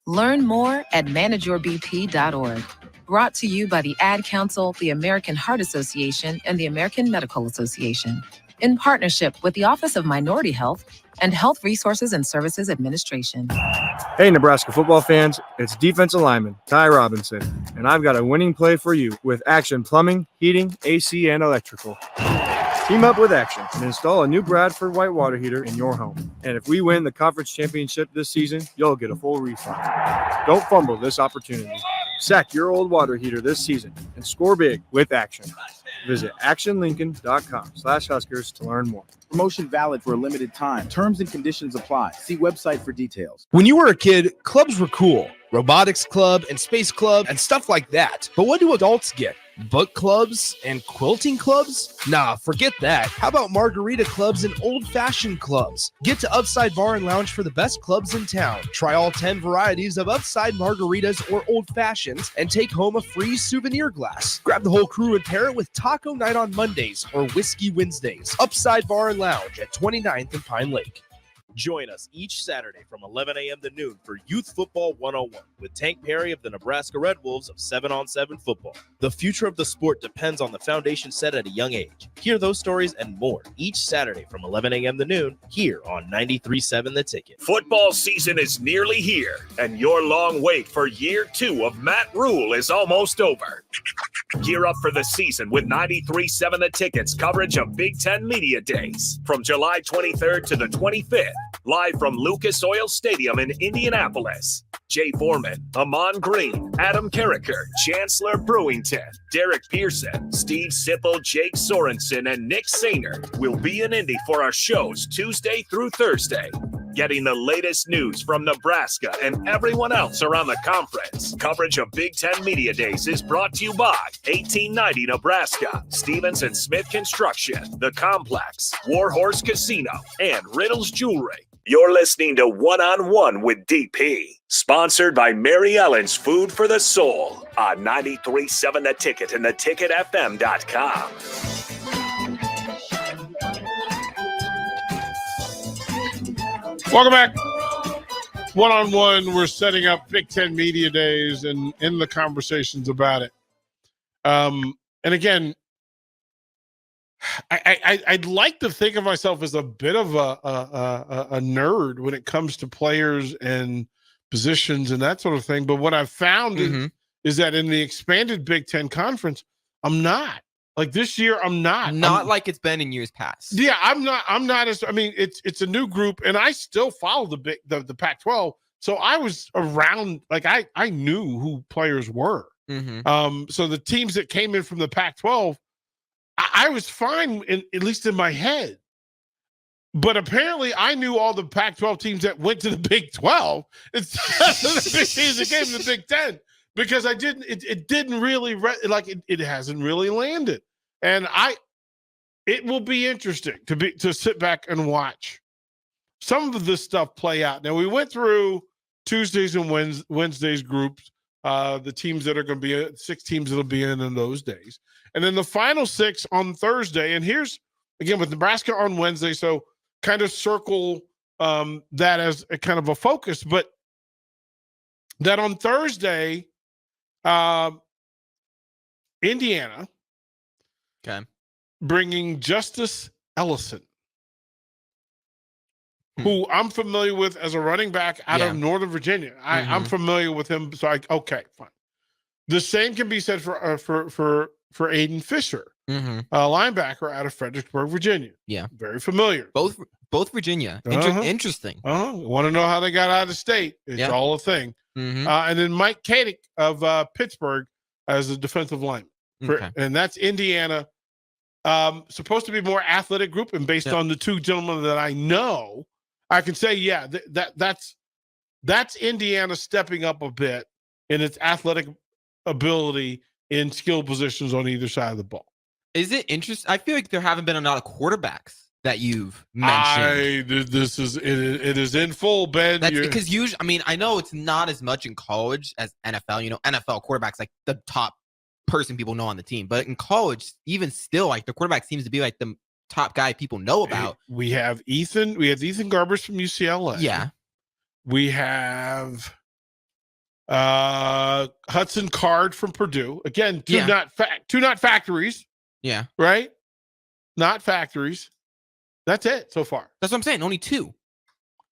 Learn more at manageyourbp.org. Brought to you by the Ad Council, the American Heart Association, and the American Medical Association. In partnership with the Office of Minority Health and Health Resources and Services Administration. Hey, Nebraska football fans, it's defensive lineman Ty Robinson, and I've got a winning play for you with Action Plumbing, Heating, AC, and Electrical. Team up with Action and install a new Bradford white water heater in your home. And if we win the conference championship this season, you'll get a full refund. Don't fumble this opportunity. Sack your old water heater this season and score big with Action. Visit actionlincoln.com/Huskers to learn more. Promotion valid for a limited time. Terms and conditions apply. See website for details. When you were a kid, clubs were cool. Robotics club and space club and stuff like that. But what do adults get? Book clubs and quilting clubs? Nah, forget that. How about margarita clubs and old-fashioned clubs? Get to Upside Bar and Lounge for the best clubs in town. Try all 10 varieties of Upside margaritas or old-fashions and take home a free souvenir glass. Grab the whole crew and pair it with taco night on Mondays or whiskey Wednesdays. Upside Bar and Lounge at 29th and Pine Lake. Join us each Saturday from 11 a.m. to noon for Youth Football 101 with Tank Perry of the Nebraska Red Wolves of 7-on-7 football. The future of the sport depends on the foundation set at a young age. Hear those stories and more each Saturday from 11 a.m. to noon here on 93.7 The Ticket. Football season is nearly here, and your long wait for year 2 of Matt Rule is almost over. Gear up for the season with 93.7 The Ticket's coverage of Big Ten Media Days from July 23rd to the 25th. Live from Lucas Oil Stadium in Indianapolis. Jay Foreman, Amon Green, Adam Carricker, Chancellor Brewington, Derek Pearson, Steve Sipple, Jake Sorensen, and Nick Sainer will be in Indy for our shows Tuesday through Thursday. Getting the latest news from Nebraska and everyone else around the conference. Coverage of Big Ten Media Days is brought to you by 1890 Nebraska, Stevens and Smith Construction, The Complex, Warhorse Casino, and Riddles Jewelry. You're listening to One-on-One with DP, sponsored by Mary Ellen's Food for the Soul on 93.7 The Ticket and theticketfm.com. Welcome back. one-on-one, we're setting up Big Ten Media Days and in the conversations about it. And again, I'd like to think of myself as a bit of a nerd when it comes to players and positions and that sort of thing. But what I've found is that in the expanded Big Ten Conference, I'm not. Like this year, I'm not. Like it's been in years past. Yeah, I'm not as. I mean, it's a new group, and I still follow the Pac-12. So I was around. Like I knew who players were. So the teams that came in from the Pac-12, I was fine, at least in my head. But apparently, I knew all the Pac-12 teams that went to the Big 12 instead of the big teams that came to the Big 10 because I didn't. It didn't really it hasn't really landed, and it will be interesting to sit back and watch some of this stuff play out. Now we went through Tuesdays and Wednesdays groups, the teams that are going to be 6 teams that'll be in those days, and then the final 6 on Thursday. And here's again with Nebraska on Wednesday, so kind of circle that as a kind of a focus, but that on Thursday, Indiana, bringing Justice Ellison, who I'm familiar with as a running back out of Northern Virginia. I'm familiar with him, so okay, fine. The same can be said for Aiden Fisher, a linebacker out of Fredericksburg, Virginia. Yeah, very familiar. Both Virginia. Interesting. Want to know how they got out of state? It's all a thing. And then Mike Kadick of Pittsburgh as a defensive lineman, and that's Indiana. Supposed to be more athletic group, and based on the 2 gentlemen that I know, I can say, that's Indiana stepping up a bit in its athletic ability in skill positions on either side of the ball. Is it interesting? I feel like there haven't been a lot of quarterbacks that you've mentioned. It is in full, Ben. That's because usually, I mean, I know it's not as much in college as NFL. You know, NFL quarterbacks like the top person people know on the team, but in college, even still, like the quarterback seems to be like the top guy people know about. We have Ethan Garbers from UCLA. Yeah. We have Hudson Card from Purdue. Again, two not factories. Yeah. Right? Not factories. That's it so far. That's what I'm saying. Only 2.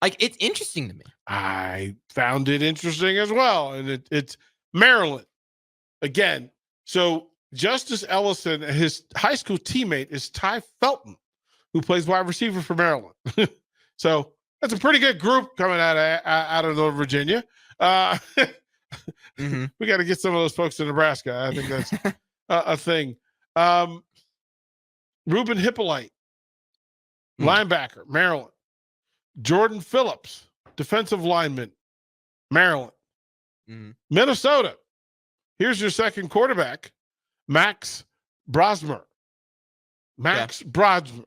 Like, it's interesting to me. I found it interesting as well. And it's Maryland. Again, so Justice Ellison, his high school teammate is Ty Felton, who plays wide receiver for Maryland. So that's a pretty good group coming out of Northern Virginia. We got to get some of those folks to Nebraska. I think that's a thing. Ruben Hippolyte, linebacker, Maryland. Jordan Phillips, defensive lineman, Maryland. Minnesota. Here's your second quarterback, Max Brosmer. Brosmer.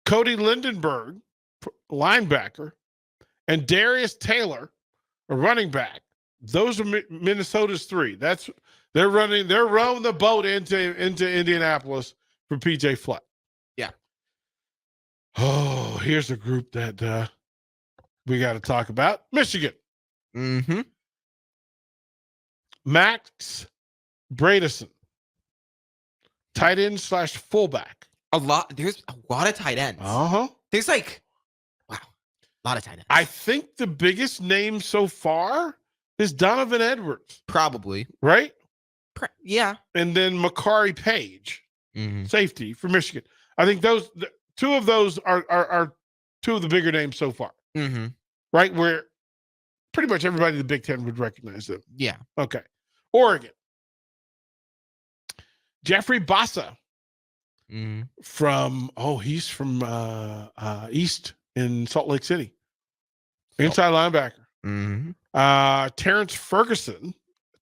Cody Lindenberg, linebacker, and Darius Taylor, a running back. Those are Minnesota's 3. They're rowing the boat into Indianapolis for PJ Fleck. Yeah. Oh, here's a group that we got to talk about. Michigan. Max Bradison, tight end / fullback. There's a lot of tight ends. There's a lot of tight ends. I think the biggest name so far is Donovan Edwards. Probably. Right? Yeah. And then Makari Page, safety for Michigan. I think those 2 of those are 2 of the bigger names so far. Right? Where pretty much everybody in the Big Ten would recognize them. Yeah. Okay. Oregon. Jeffrey Bassa he's from East in Salt Lake City. Inside linebacker. Terrence Ferguson,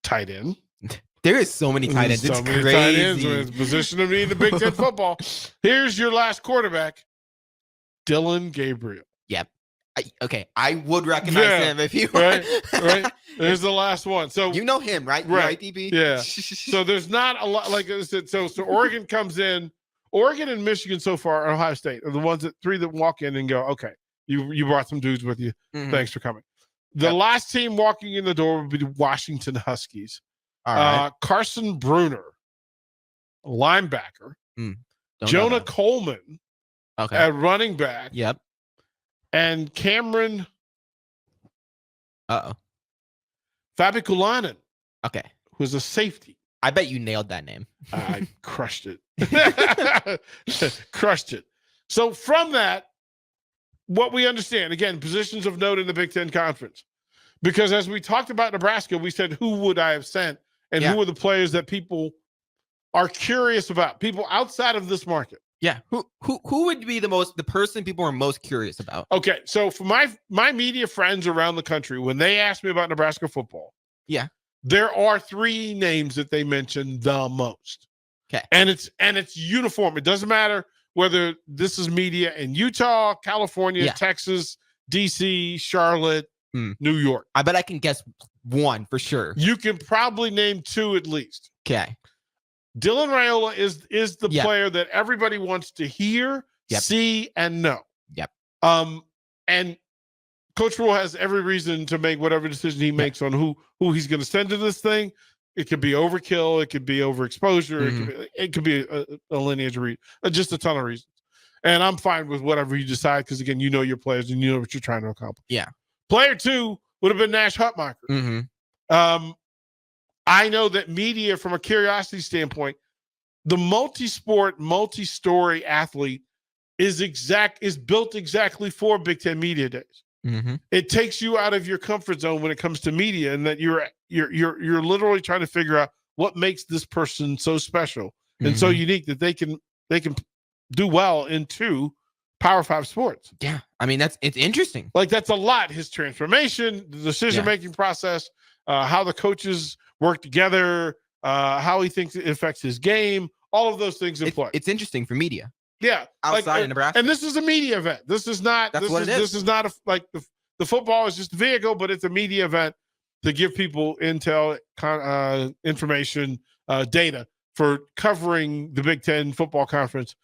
tight end. There is so many tight ends. It's crazy. Tight ends when it's position to be in the Big Ten football. Here's your last quarterback, Dylan Gabriel. Yep. I would recognize him if you right. There's the last one. So you know him, right? Right, DB. Yeah. So there's not a lot. Like I said, so Oregon comes in. Oregon and Michigan so far, Ohio State are the ones 3 that walk in and go, okay, You brought some dudes with you. Mhm. Thanks for coming. The last team walking in the door would be the Washington Huskies. All right. Carson Bruner, linebacker. Don't know Jonah that. Coleman Okay. at running back. Yep. And Cameron Fabiculanen, Okay. who's a safety. I bet you nailed that name. I crushed it. Crushed it. So from that, what we understand, again, positions of note in the Big Ten Conference. Because as we talked about Nebraska, we said, who would I have sent? And who are the players that people are curious about? People outside of this market. Yeah. Who would be the person people are most curious about? Okay. So for my media friends around the country, when they ask me about Nebraska football, yeah, there are 3 names that they mention the most. Okay. And it's uniform. It doesn't matter whether this is media in Utah, California, Texas, DC, Charlotte, New York. I bet I can guess one for sure. You can probably name 2 at least. Okay. Dylan Raiola is the player that everybody wants to hear, see, and know. Yep. And Coach Rule has every reason to make whatever decision he makes on who he's going to send to this thing. It could be overkill. It could be overexposure. It could be a lineage read. Just a ton of reasons. And I'm fine with whatever you decide because, again, you know your players and you know what you're trying to accomplish. Yeah. Player 2 would have been Nash Hutmacher. I know that media, from a curiosity standpoint, the multi-sport, multi-story athlete is built exactly for Big Ten Media Days. It takes you out of your comfort zone when it comes to media, and that you're literally trying to figure out what makes this person so special and so unique that they can do well in 2 Power 5 sports. Yeah, I mean it's interesting. Like that's a lot. His transformation, the decision-making process, how the coaches work together, how he thinks it affects his game, all of those things in play. It's interesting for media. Yeah, outside of Nebraska, and this is a media event. This is not. That's what it is. This is not the football is just a vehicle, but it's a media event to give people intel, information, data for covering the Big Ten football conference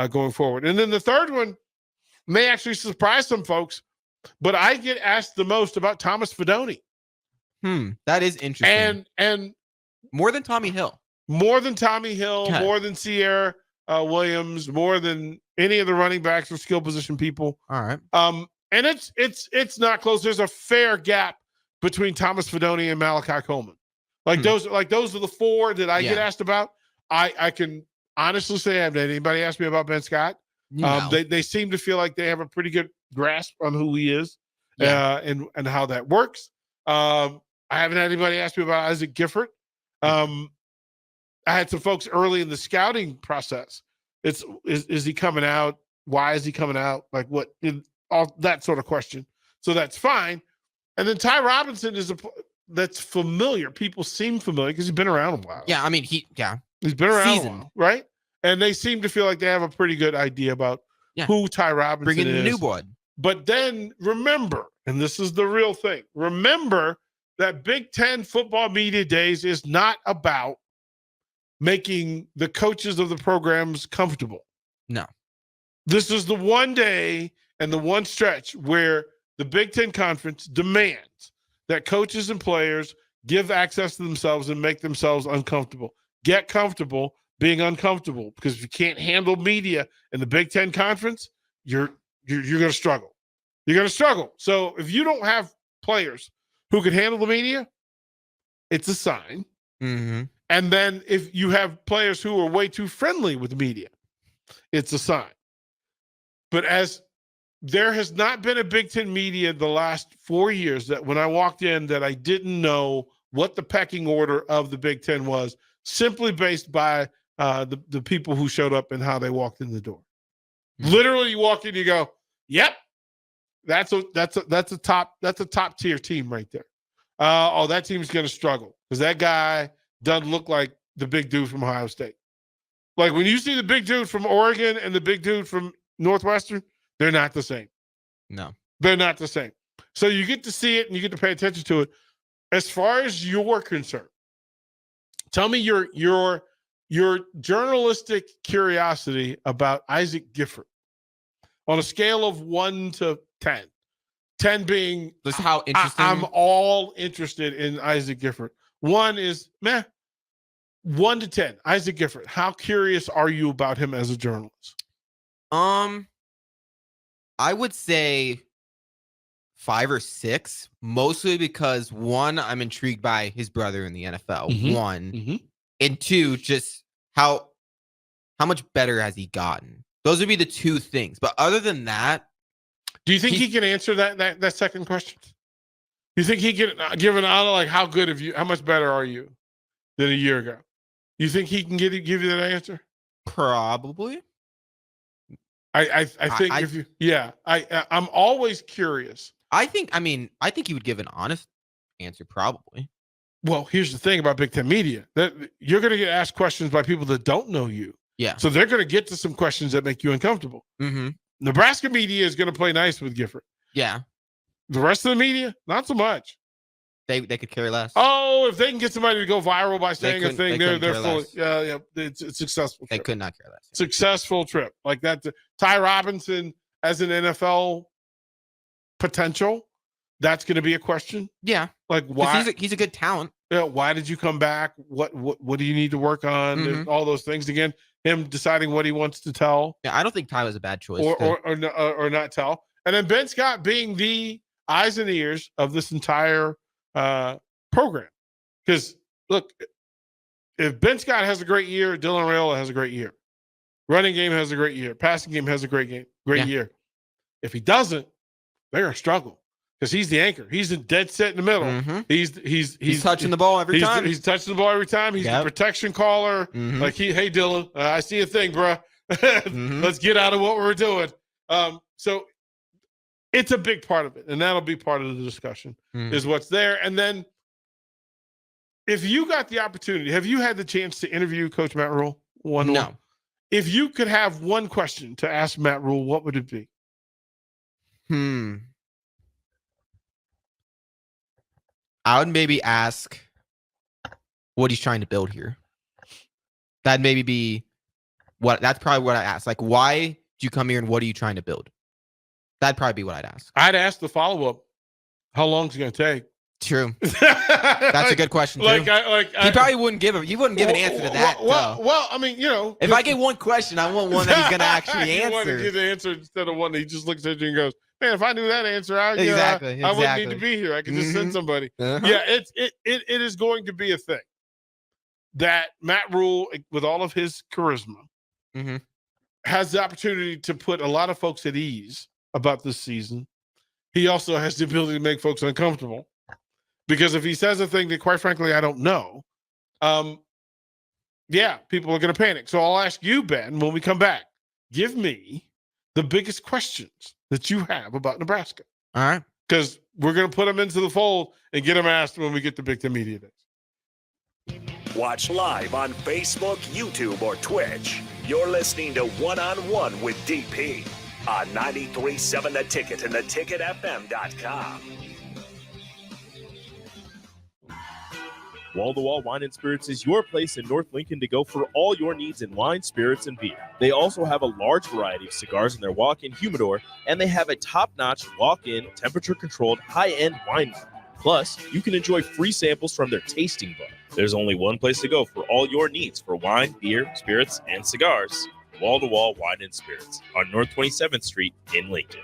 going forward. And then the third one may actually surprise some folks, but I get asked the most about Thomas Fidone. That is interesting. And more than Tommy Hill. More than Tommy Hill, Okay. more than Sierra Williams, more than any of the running backs or skill position people. All right. And it's not close. There's a fair gap between Thomas Fidone and Malachi Coleman. Those are the 4 that I get asked about. I can honestly say, have anybody asked me about Ben Scott? No. They seem to feel like they have a pretty good grasp on who he is and how that works. I haven't had anybody ask me about Isaac Gifford. I had some folks early in the scouting process. Is he coming out? Why is he coming out? Like what? All that sort of question. So that's fine. And then Ty Robinson is that's familiar. People seem familiar because he's been around a while. Yeah, I mean he's been around a while, right? And they seem to feel like they have a pretty good idea about who Ty Robinson is. Bringing the new blood. But then remember, and this is the real thing. Remember that Big Ten football media days is not about making the coaches of the programs comfortable. No. This is the one day and the one stretch where the Big Ten Conference demands that coaches and players give access to themselves and make themselves uncomfortable. Get comfortable being uncomfortable, because if you can't handle media in the Big Ten Conference, you're going to struggle. You're going to struggle. So if you don't have players who can handle the media, it's a sign. And then if you have players who are way too friendly with the media, it's a sign. But as there has not been a Big Ten media the last 4 years that when I walked in that I didn't know what the pecking order of the Big Ten was, simply based by the people who showed up and how they walked in the door. Literally, you walk in, you go, "Yep, that's a top tier team right there." That team's going to struggle because that guy doesn't look like the big dude from Ohio State. Like when you see the big dude from Oregon and the big dude from Northwestern, they're not the same. No, they're not the same. So you get to see it and you get to pay attention to it. As far as you're concerned, tell me your journalistic curiosity about Isaac Gifford. on a scale of 1 to 10, 10 being just how interesting. I'm all interested in Isaac Gifford. 1 is meh. 1 to 10, Isaac Gifford. How curious are you about him as a journalist? I would say 5 or 6, mostly because 1, I'm intrigued by his brother in the NFL. 1, and 2, just how much better has he gotten? Those would be the 2 things. But other than that, do you think he can answer that second question? You think he can give an honor like how good have you? How much better are you than a year ago? You think he can give you that answer? Probably. I think I'm always curious. I think he would give an honest answer, probably. Well, here's the thing about Big Ten media: that you're going to get asked questions by people that don't know you. Yeah. So they're going to get to some questions that make you uncomfortable. Nebraska media is going to play nice with Gifford. Yeah. The rest of the media, not so much. They could care less. Oh, if they can get somebody to go viral by saying a thing, they're fully it's successful. They could not care less. Successful trip like that. Ty Robinson as an NFL potential, that's going to be a question. Yeah, like why he's a good talent. Yeah, why did you come back? What do you need to work on? And all those things again. Him deciding what he wants to tell. Yeah, I don't think Ty was a bad choice. Or not tell. And then Ben Scott being the eyes and ears of this entire program. Because look, if Ben Scott has a great year, Dylan Raiola has a great year. Running game has a great year. Passing game has a great year. If he doesn't, they're gonna struggle because he's the anchor. He's the dead set in the middle. He's touching the ball every time. He's touching the ball every time. He's the protection caller. Like hey Dylan, I see a thing, bro. Let's get out of what we're doing. So it's a big part of it, and that'll be part of the discussion is what's there. And then if you got the opportunity, have you had the chance to interview Coach Matt Rhule? No. If you could have one question to ask Matt Rhule, what would it be? I would maybe ask what he's trying to build here. That'd maybe be that's probably what I ask. Like, why do you come here and what are you trying to build? That'd probably be what I'd ask. I'd ask the follow-up. How long is it going to take? True. That's a good question too. He probably wouldn't give an answer to that. Well, I mean, if I get one question, I want one that he's going to actually answer. Want to give the answer instead of one that he just looks at you and goes, "Man, if I knew that answer, I wouldn't need to be here. I could just send somebody." Yeah, it is going to be a thing that Matt Rhule, with all of his charisma, has the opportunity to put a lot of folks at ease about this season. He also has the ability to make folks uncomfortable. Because if he says a thing that, quite frankly, I don't know, people are going to panic. So I'll ask you, Ben, when we come back, give me the biggest questions that you have about Nebraska. All right. Because we're going to put them into the fold and get them asked when we get to Big Ten Media Days. Watch live on Facebook, YouTube, or Twitch. You're listening to One-on-One with DP on 93.7 The Ticket and theticketfm.com. Wall to Wall Wine and Spirits is your place in North Lincoln to go for all your needs in wine, spirits, and beer. They also have a large variety of cigars in their walk-in humidor, and they have a top-notch walk-in, temperature-controlled, high-end wine bar. Plus, you can enjoy free samples from their tasting bar. There's only one place to go for all your needs for wine, beer, spirits, and cigars. Wall to Wall Wine and Spirits on North 27th Street in Lincoln.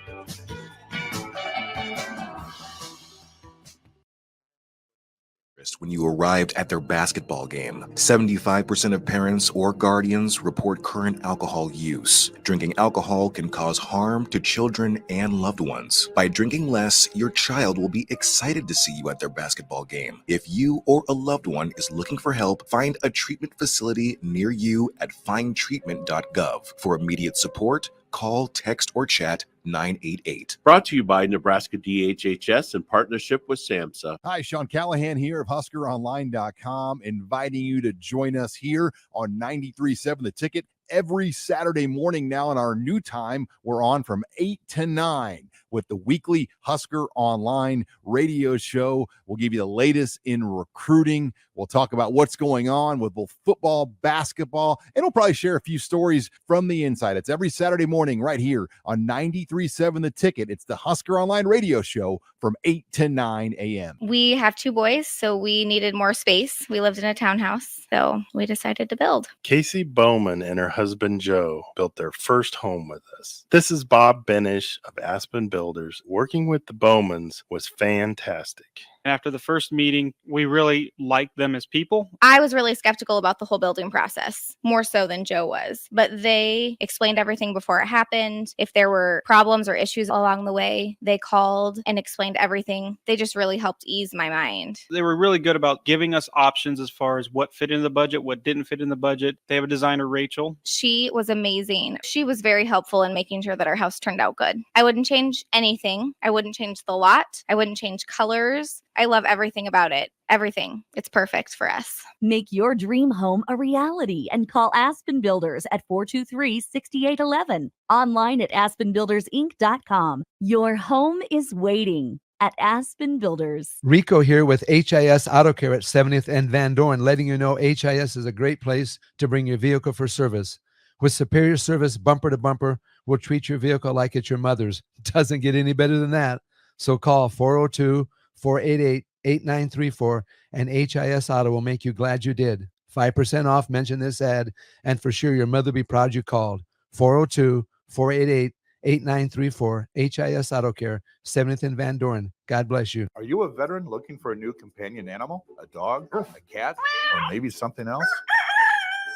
When you arrived at their basketball game, 75% of parents or guardians report current alcohol use. Drinking alcohol can cause harm to children and loved ones. By drinking less, your child will be excited to see you at their basketball game. If you or a loved one is looking for help, find a treatment facility near you at findtreatment.gov. For immediate support, call, text, or chat 988. Brought to you by Nebraska DHHS in partnership with SAMHSA. Hi, Sean Callahan here of HuskerOnline.com, inviting you to join us here on 93.7 The Ticket every Saturday morning now in our new time. We're on from 8 to 9. with the weekly Husker Online radio show. We'll give you the latest in recruiting. We'll talk about what's going on with both football, basketball, and we'll probably share a few stories from the inside. It's every Saturday morning right here on 93.7 The Ticket. It's the Husker Online radio show from 8 to 9 a.m. We have 2 boys, so we needed more space. We lived in a townhouse, so we decided to build. Casey Bowman and her husband Joe built their first home with us. This is Bob Benish of Aspen Builders. Working with the Bowmans was fantastic. After the first meeting, we really liked them as people. I was really skeptical about the whole building process, more so than Joe was, but they explained everything before it happened. If there were problems or issues along the way, they called and explained everything. They just really helped ease my mind. They were really good about giving us options as far as what fit in the budget, what didn't fit in the budget. They have a designer, Rachel. She was amazing. She was very helpful in making sure that our house turned out good. I wouldn't change anything. I wouldn't change the lot. I wouldn't change colors. I love everything about it. Everything. It's perfect for us. Make your dream home a reality and call Aspen Builders at 423-6811. Online at aspenbuildersinc.com. Your home is waiting at Aspen Builders. Rico here with HIS Auto Care at 70th and Van Dorn, letting you know HIS is a great place to bring your vehicle for service. With superior service, bumper to bumper, we'll treat your vehicle like it's your mother's. Doesn't get any better than that. So call 402-488-8934 and HIS Auto will make you glad you did. 5% off, mention this ad, and for sure your mother will be proud you called. 402-488-8934, HIS Auto Care, 70th and Van Dorn. God bless you. Are you a veteran looking for a new companion animal? A dog, a cat, or maybe something else?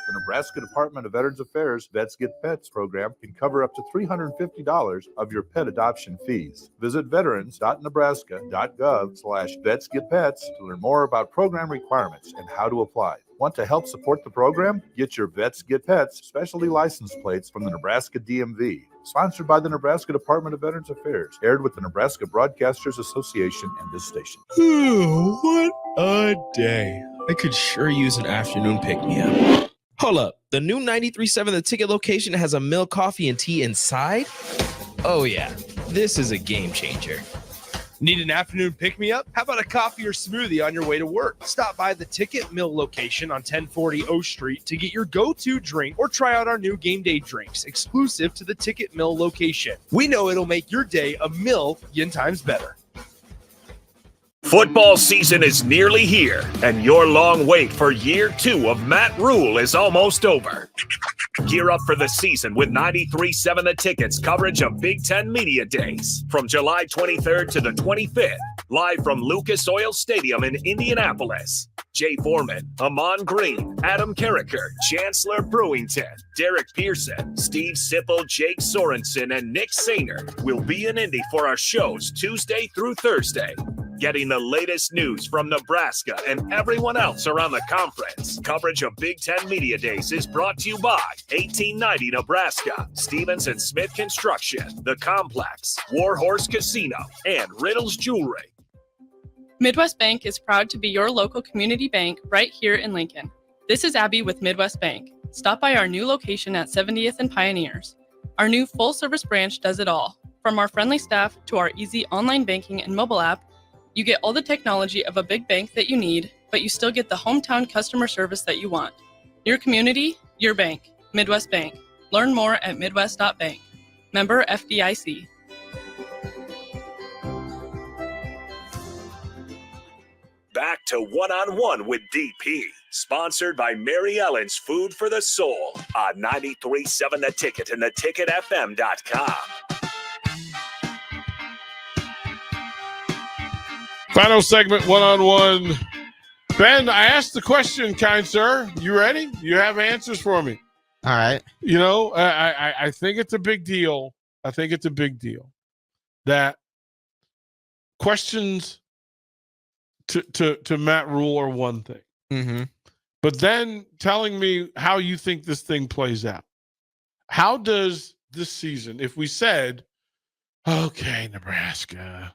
The Nebraska Department of Veterans Affairs Vets Get Pets program can cover up to $350 of your pet adoption fees. Visit veterans.nebraska.gov/vetsgetpets to learn more about program requirements and how to apply. Want to help support the program? Get your Vets Get Pets specialty license plates from the Nebraska DMV. Sponsored by the Nebraska Department of Veterans Affairs. Aired with the Nebraska Broadcasters Association and this station. Ooh, what a day. I could sure use an afternoon pick-me-up. Hold up. The new 93.7 The Ticket location has a milk, coffee, and tea inside? Oh, yeah. This is a game changer. Need an afternoon pick-me-up? How about a coffee or smoothie on your way to work? Stop by the Ticket Mill location on 1040 O Street to get your go-to drink or try out our new game day drinks exclusive to the Ticket Mill location. We know it'll make your day a million times better. Football season is nearly here, and your long wait for year 2 of Matt Rule is almost over. Gear up for the season with 93.7 The Ticket's coverage of Big Ten Media Days from July 23rd to the 25th, live from Lucas Oil Stadium in Indianapolis. Jay Foreman, Amon Green, Adam Carricker, Chancellor Brewington, Derek Pearson, Steve Sipple, Jake Sorensen, and Nick Sainer will be in Indy for our shows Tuesday through Thursday. Getting the latest news from Nebraska and everyone else around the conference. Coverage of Big Ten Media Days is brought to you by 1890 Nebraska, Stevens and Smith Construction, The Complex, Warhorse Casino, and Riddles Jewelry. Midwest Bank is proud to be your local community bank right here in Lincoln. This is Abby with Midwest Bank. Stop by our new location at 70th and Pioneers. Our new full-service branch does it all. From our friendly staff to our easy online banking and mobile app, you get all the technology of a big bank that you need, but you still get the hometown customer service that you want. Your community, your bank. Midwest Bank. Learn more at midwest.bank. Member FDIC. Back to One-on-One with DP, sponsored by Mary Ellen's Food for the Soul on 93.7 The Ticket and theticketfm.com. Final segment, One-on-One. Ben, I asked the question, kind sir. You ready? You have answers for me. All right. You know, I think it's a big deal. I think it's a big deal that questions to Matt Rule are one thing. Mm-hmm. But then telling me how you think this thing plays out. How does this season, if we said, okay, Nebraska,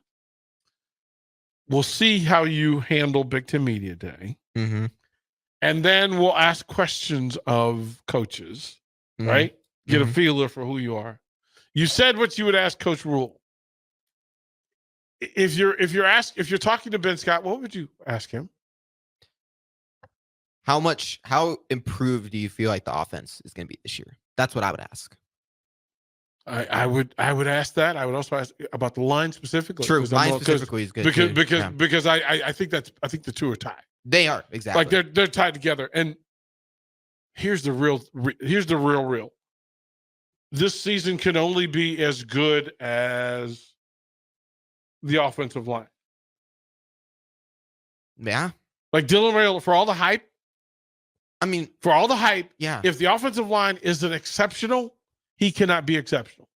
we'll see how you handle Big Ten Media Day. Mm-hmm. And then we'll ask questions of coaches, right? Get a feeler for who you are. You said what you would ask Coach Rule. if you're talking to Ben Scott, what would you ask him? How improved do you feel like the offense is going to be this year? That's what I would ask. I would ask that. I would also ask about the line specifically. True, line specifically is good because I think the two are tied. They are, exactly. Like they're tied together. And here's the real. This season can only be as good as the offensive line. Yeah. Like Dylan Raiola, for all the hype. Yeah. If the offensive line isn't exceptional, he cannot be exceptional.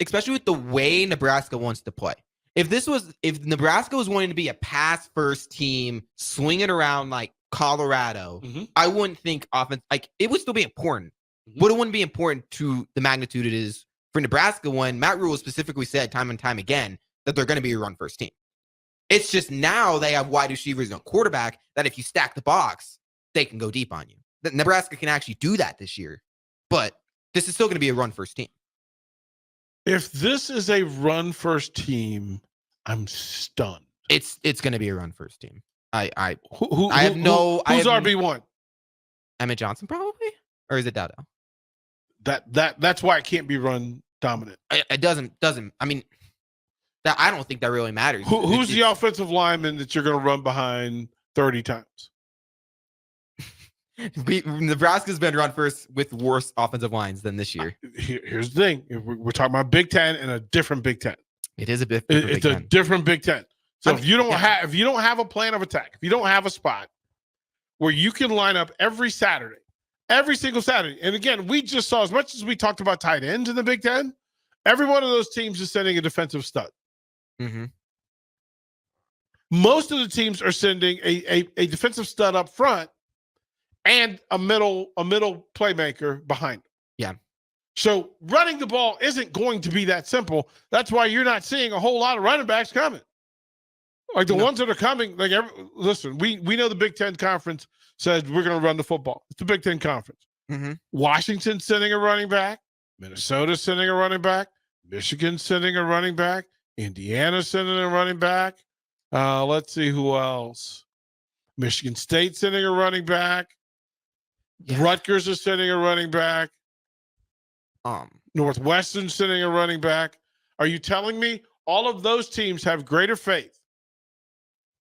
Especially with the way Nebraska wants to play. If Nebraska was wanting to be a pass first team, swinging around like Colorado, I wouldn't think offense, like it would still be important, but it wouldn't be important to the magnitude it is for Nebraska when Matt Rhule specifically said time and time again that they're going to be a run first team. It's just now they have wide receivers and a quarterback that if you stack the box, they can go deep on you. Nebraska can actually do that this year, but this is still going to be a run first team. If this is a run first team, I'm stunned. It's going to be a run first team. Who's RB1? Emmett Johnson probably, or is it Dowdell? That's why it can't be run dominant. It doesn't. I mean, I don't think that really matters. Who's the offensive lineman that you're going to run behind 30 times? Nebraska's been run first with worse offensive lines than this year. Here's the thing: we're talking about Big Ten and a different Big Ten. It is a bit. It's a different Big Ten. So if you don't have a plan of attack, if you don't have a spot where you can line up every single Saturday, and again, we just saw, as much as we talked about tight ends in the Big Ten, every one of those teams is sending a defensive stud. Mm-hmm. Most of the teams are sending a defensive stud up front and a middle playmaker behind them. Yeah. So running the ball isn't going to be that simple. That's why you're not seeing a whole lot of running backs coming. Like the ones that are coming, listen, we know the Big Ten Conference says we're going to run the football. It's the Big Ten Conference. Mm-hmm. Washington's sending a running back. Minnesota's sending a running back. Michigan's sending a running back. Indiana's sending a running back. Let's see who else. Michigan State's sending a running back. Yeah. Rutgers is sending a running back. Northwestern's sending a running back. Are you telling me all of those teams have greater faith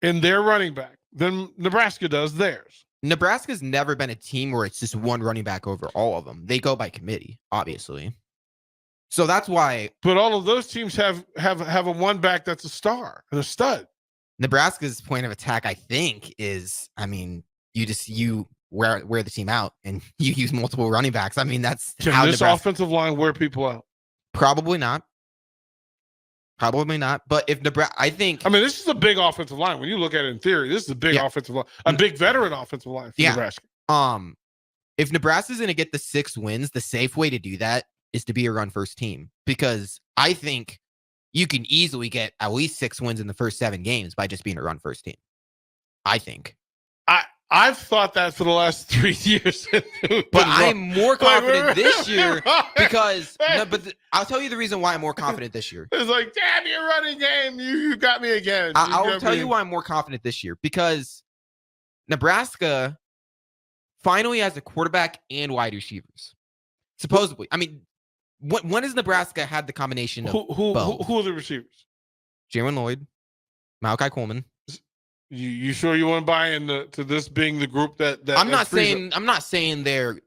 in their running back than Nebraska does theirs? Nebraska's never been a team where it's just one running back over all of them. They go by committee, obviously. So that's why. But all of those teams have a one back that's a star and a stud. Nebraska's point of attack, I think, is, you wear the team out and you use multiple running backs. That's how this offensive line wear people out. Probably not. But if Nebraska, I think. This is a big offensive line. When you look at it in theory, this is a big offensive line, a big veteran offensive line for Nebraska. If Nebraska's going to get the 6 wins, the safe way to do that is to be a run first team, because I think you can easily get at least 6 wins in the first 7 games by just being a run first team. I think. I've thought that for the last 3 years. But I'm more confident this year because I'll tell you the reason why I'm more confident this year. It's like, damn, your running game. You got me again. I'll tell you why I'm more confident this year, because Nebraska finally has a quarterback and wide receivers. Supposedly. When has Nebraska had the combination of who are the receivers? Jalen Lloyd, Malachi Coleman. You sure you want to buy into this being the group that I'm not saying they're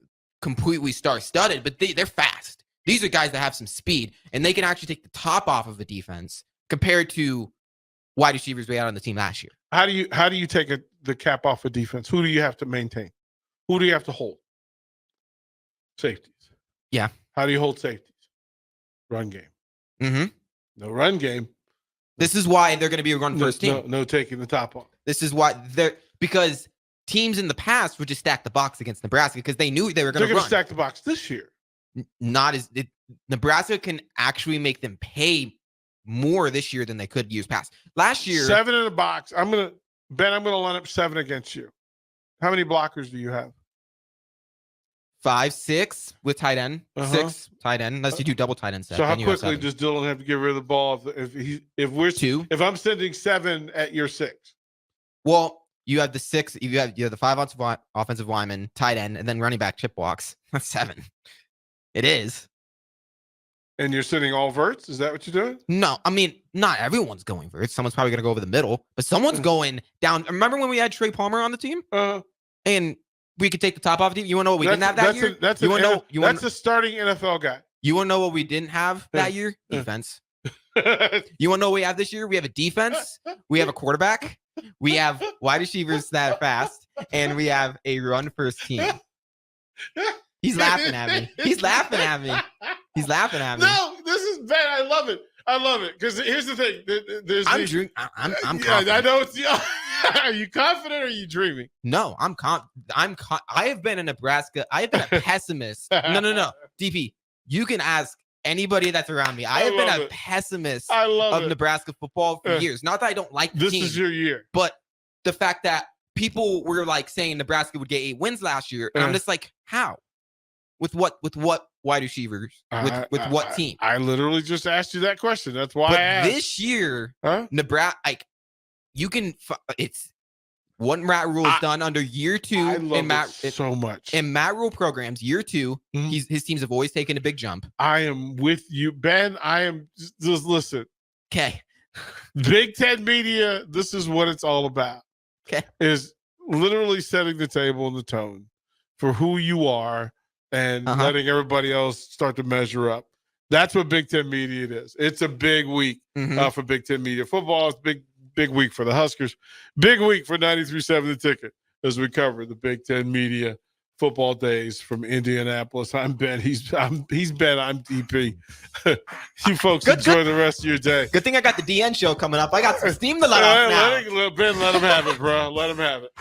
completely star-studded, but they're fast. These are guys that have some speed, and they can actually take the top off of a defense compared to wide receivers we had on the team last year. How do you take the cap off of defense? Who do you have to maintain? Who do you have to hold? Safeties. Yeah. How do you hold safeties? Run game. Mm-hmm. No run game. This is why they're going to be a run first team. No taking the top off. This is why because teams in the past would just stack the box against Nebraska because they knew they were going to run. Stack the box this year. Nebraska can actually make them pay more this year than they could years past. Last year, 7 in the box. I'm going to line up 7 against you. How many blockers do you have? 5, 6 with tight end. 6 tight end. Unless you do double tight end set. So how then you have quickly 7. does Dylan have to get rid of the ball if I'm sending 7 at your 6? Well, you have the 6. You have the 5 offensive lineman, tight end, and then running back chip blocks. That's 7. It is. And you're sending all verts? Is that what you're doing? No, I mean, not everyone's going verts. Someone's probably going to go over the middle, but someone's going down. Remember when we had Trey Palmer on the team? And we could take the top off the team? You want to know what we didn't have that year? That's a starting NFL guy. You want to know what we didn't have that year? Defense. You want to know what we have this year? We have a defense. We have a quarterback. We have wide receivers that are fast. And we have a run-first team. He's laughing at me. He's laughing at me. He's laughing at me. No, this is bad. I love it. I love it. Because here's the thing. I'm confident. I know it's are you confident or are you dreaming? No, I have been in Nebraska. I have been a pessimist. No. DP, you can ask anybody that's around me. I have been a pessimist of Nebraska football for years. Not that I don't like the team. This is your year. But the fact that people were like saying Nebraska would get 8 wins last year. And I'm just like, how? With what wide receivers? With what team? I literally just asked you that question. That's why I asked. This year, Nebraska, you can. It's one Matt Rule is done under year 2. I love it so much. In Matt Rule programs, year 2, his teams have always taken a big jump. I am with you, Ben. I am just listen. Okay. Big Ten media. This is what it's all about. Okay. Is literally setting the table and the tone for who you are. And letting everybody else start to measure up. That's what Big Ten media is. It's a big week for Big Ten media. Football is big week for the Huskers. Big week for 93.7 The Ticket as we cover the Big Ten media football days from Indianapolis. I'm Ben. He's Ben. I'm DP. You folks enjoy the rest of your day. Good thing I got the DN show coming up. I got some steam to let off now. Ben, let him have it, bro. Let him have it.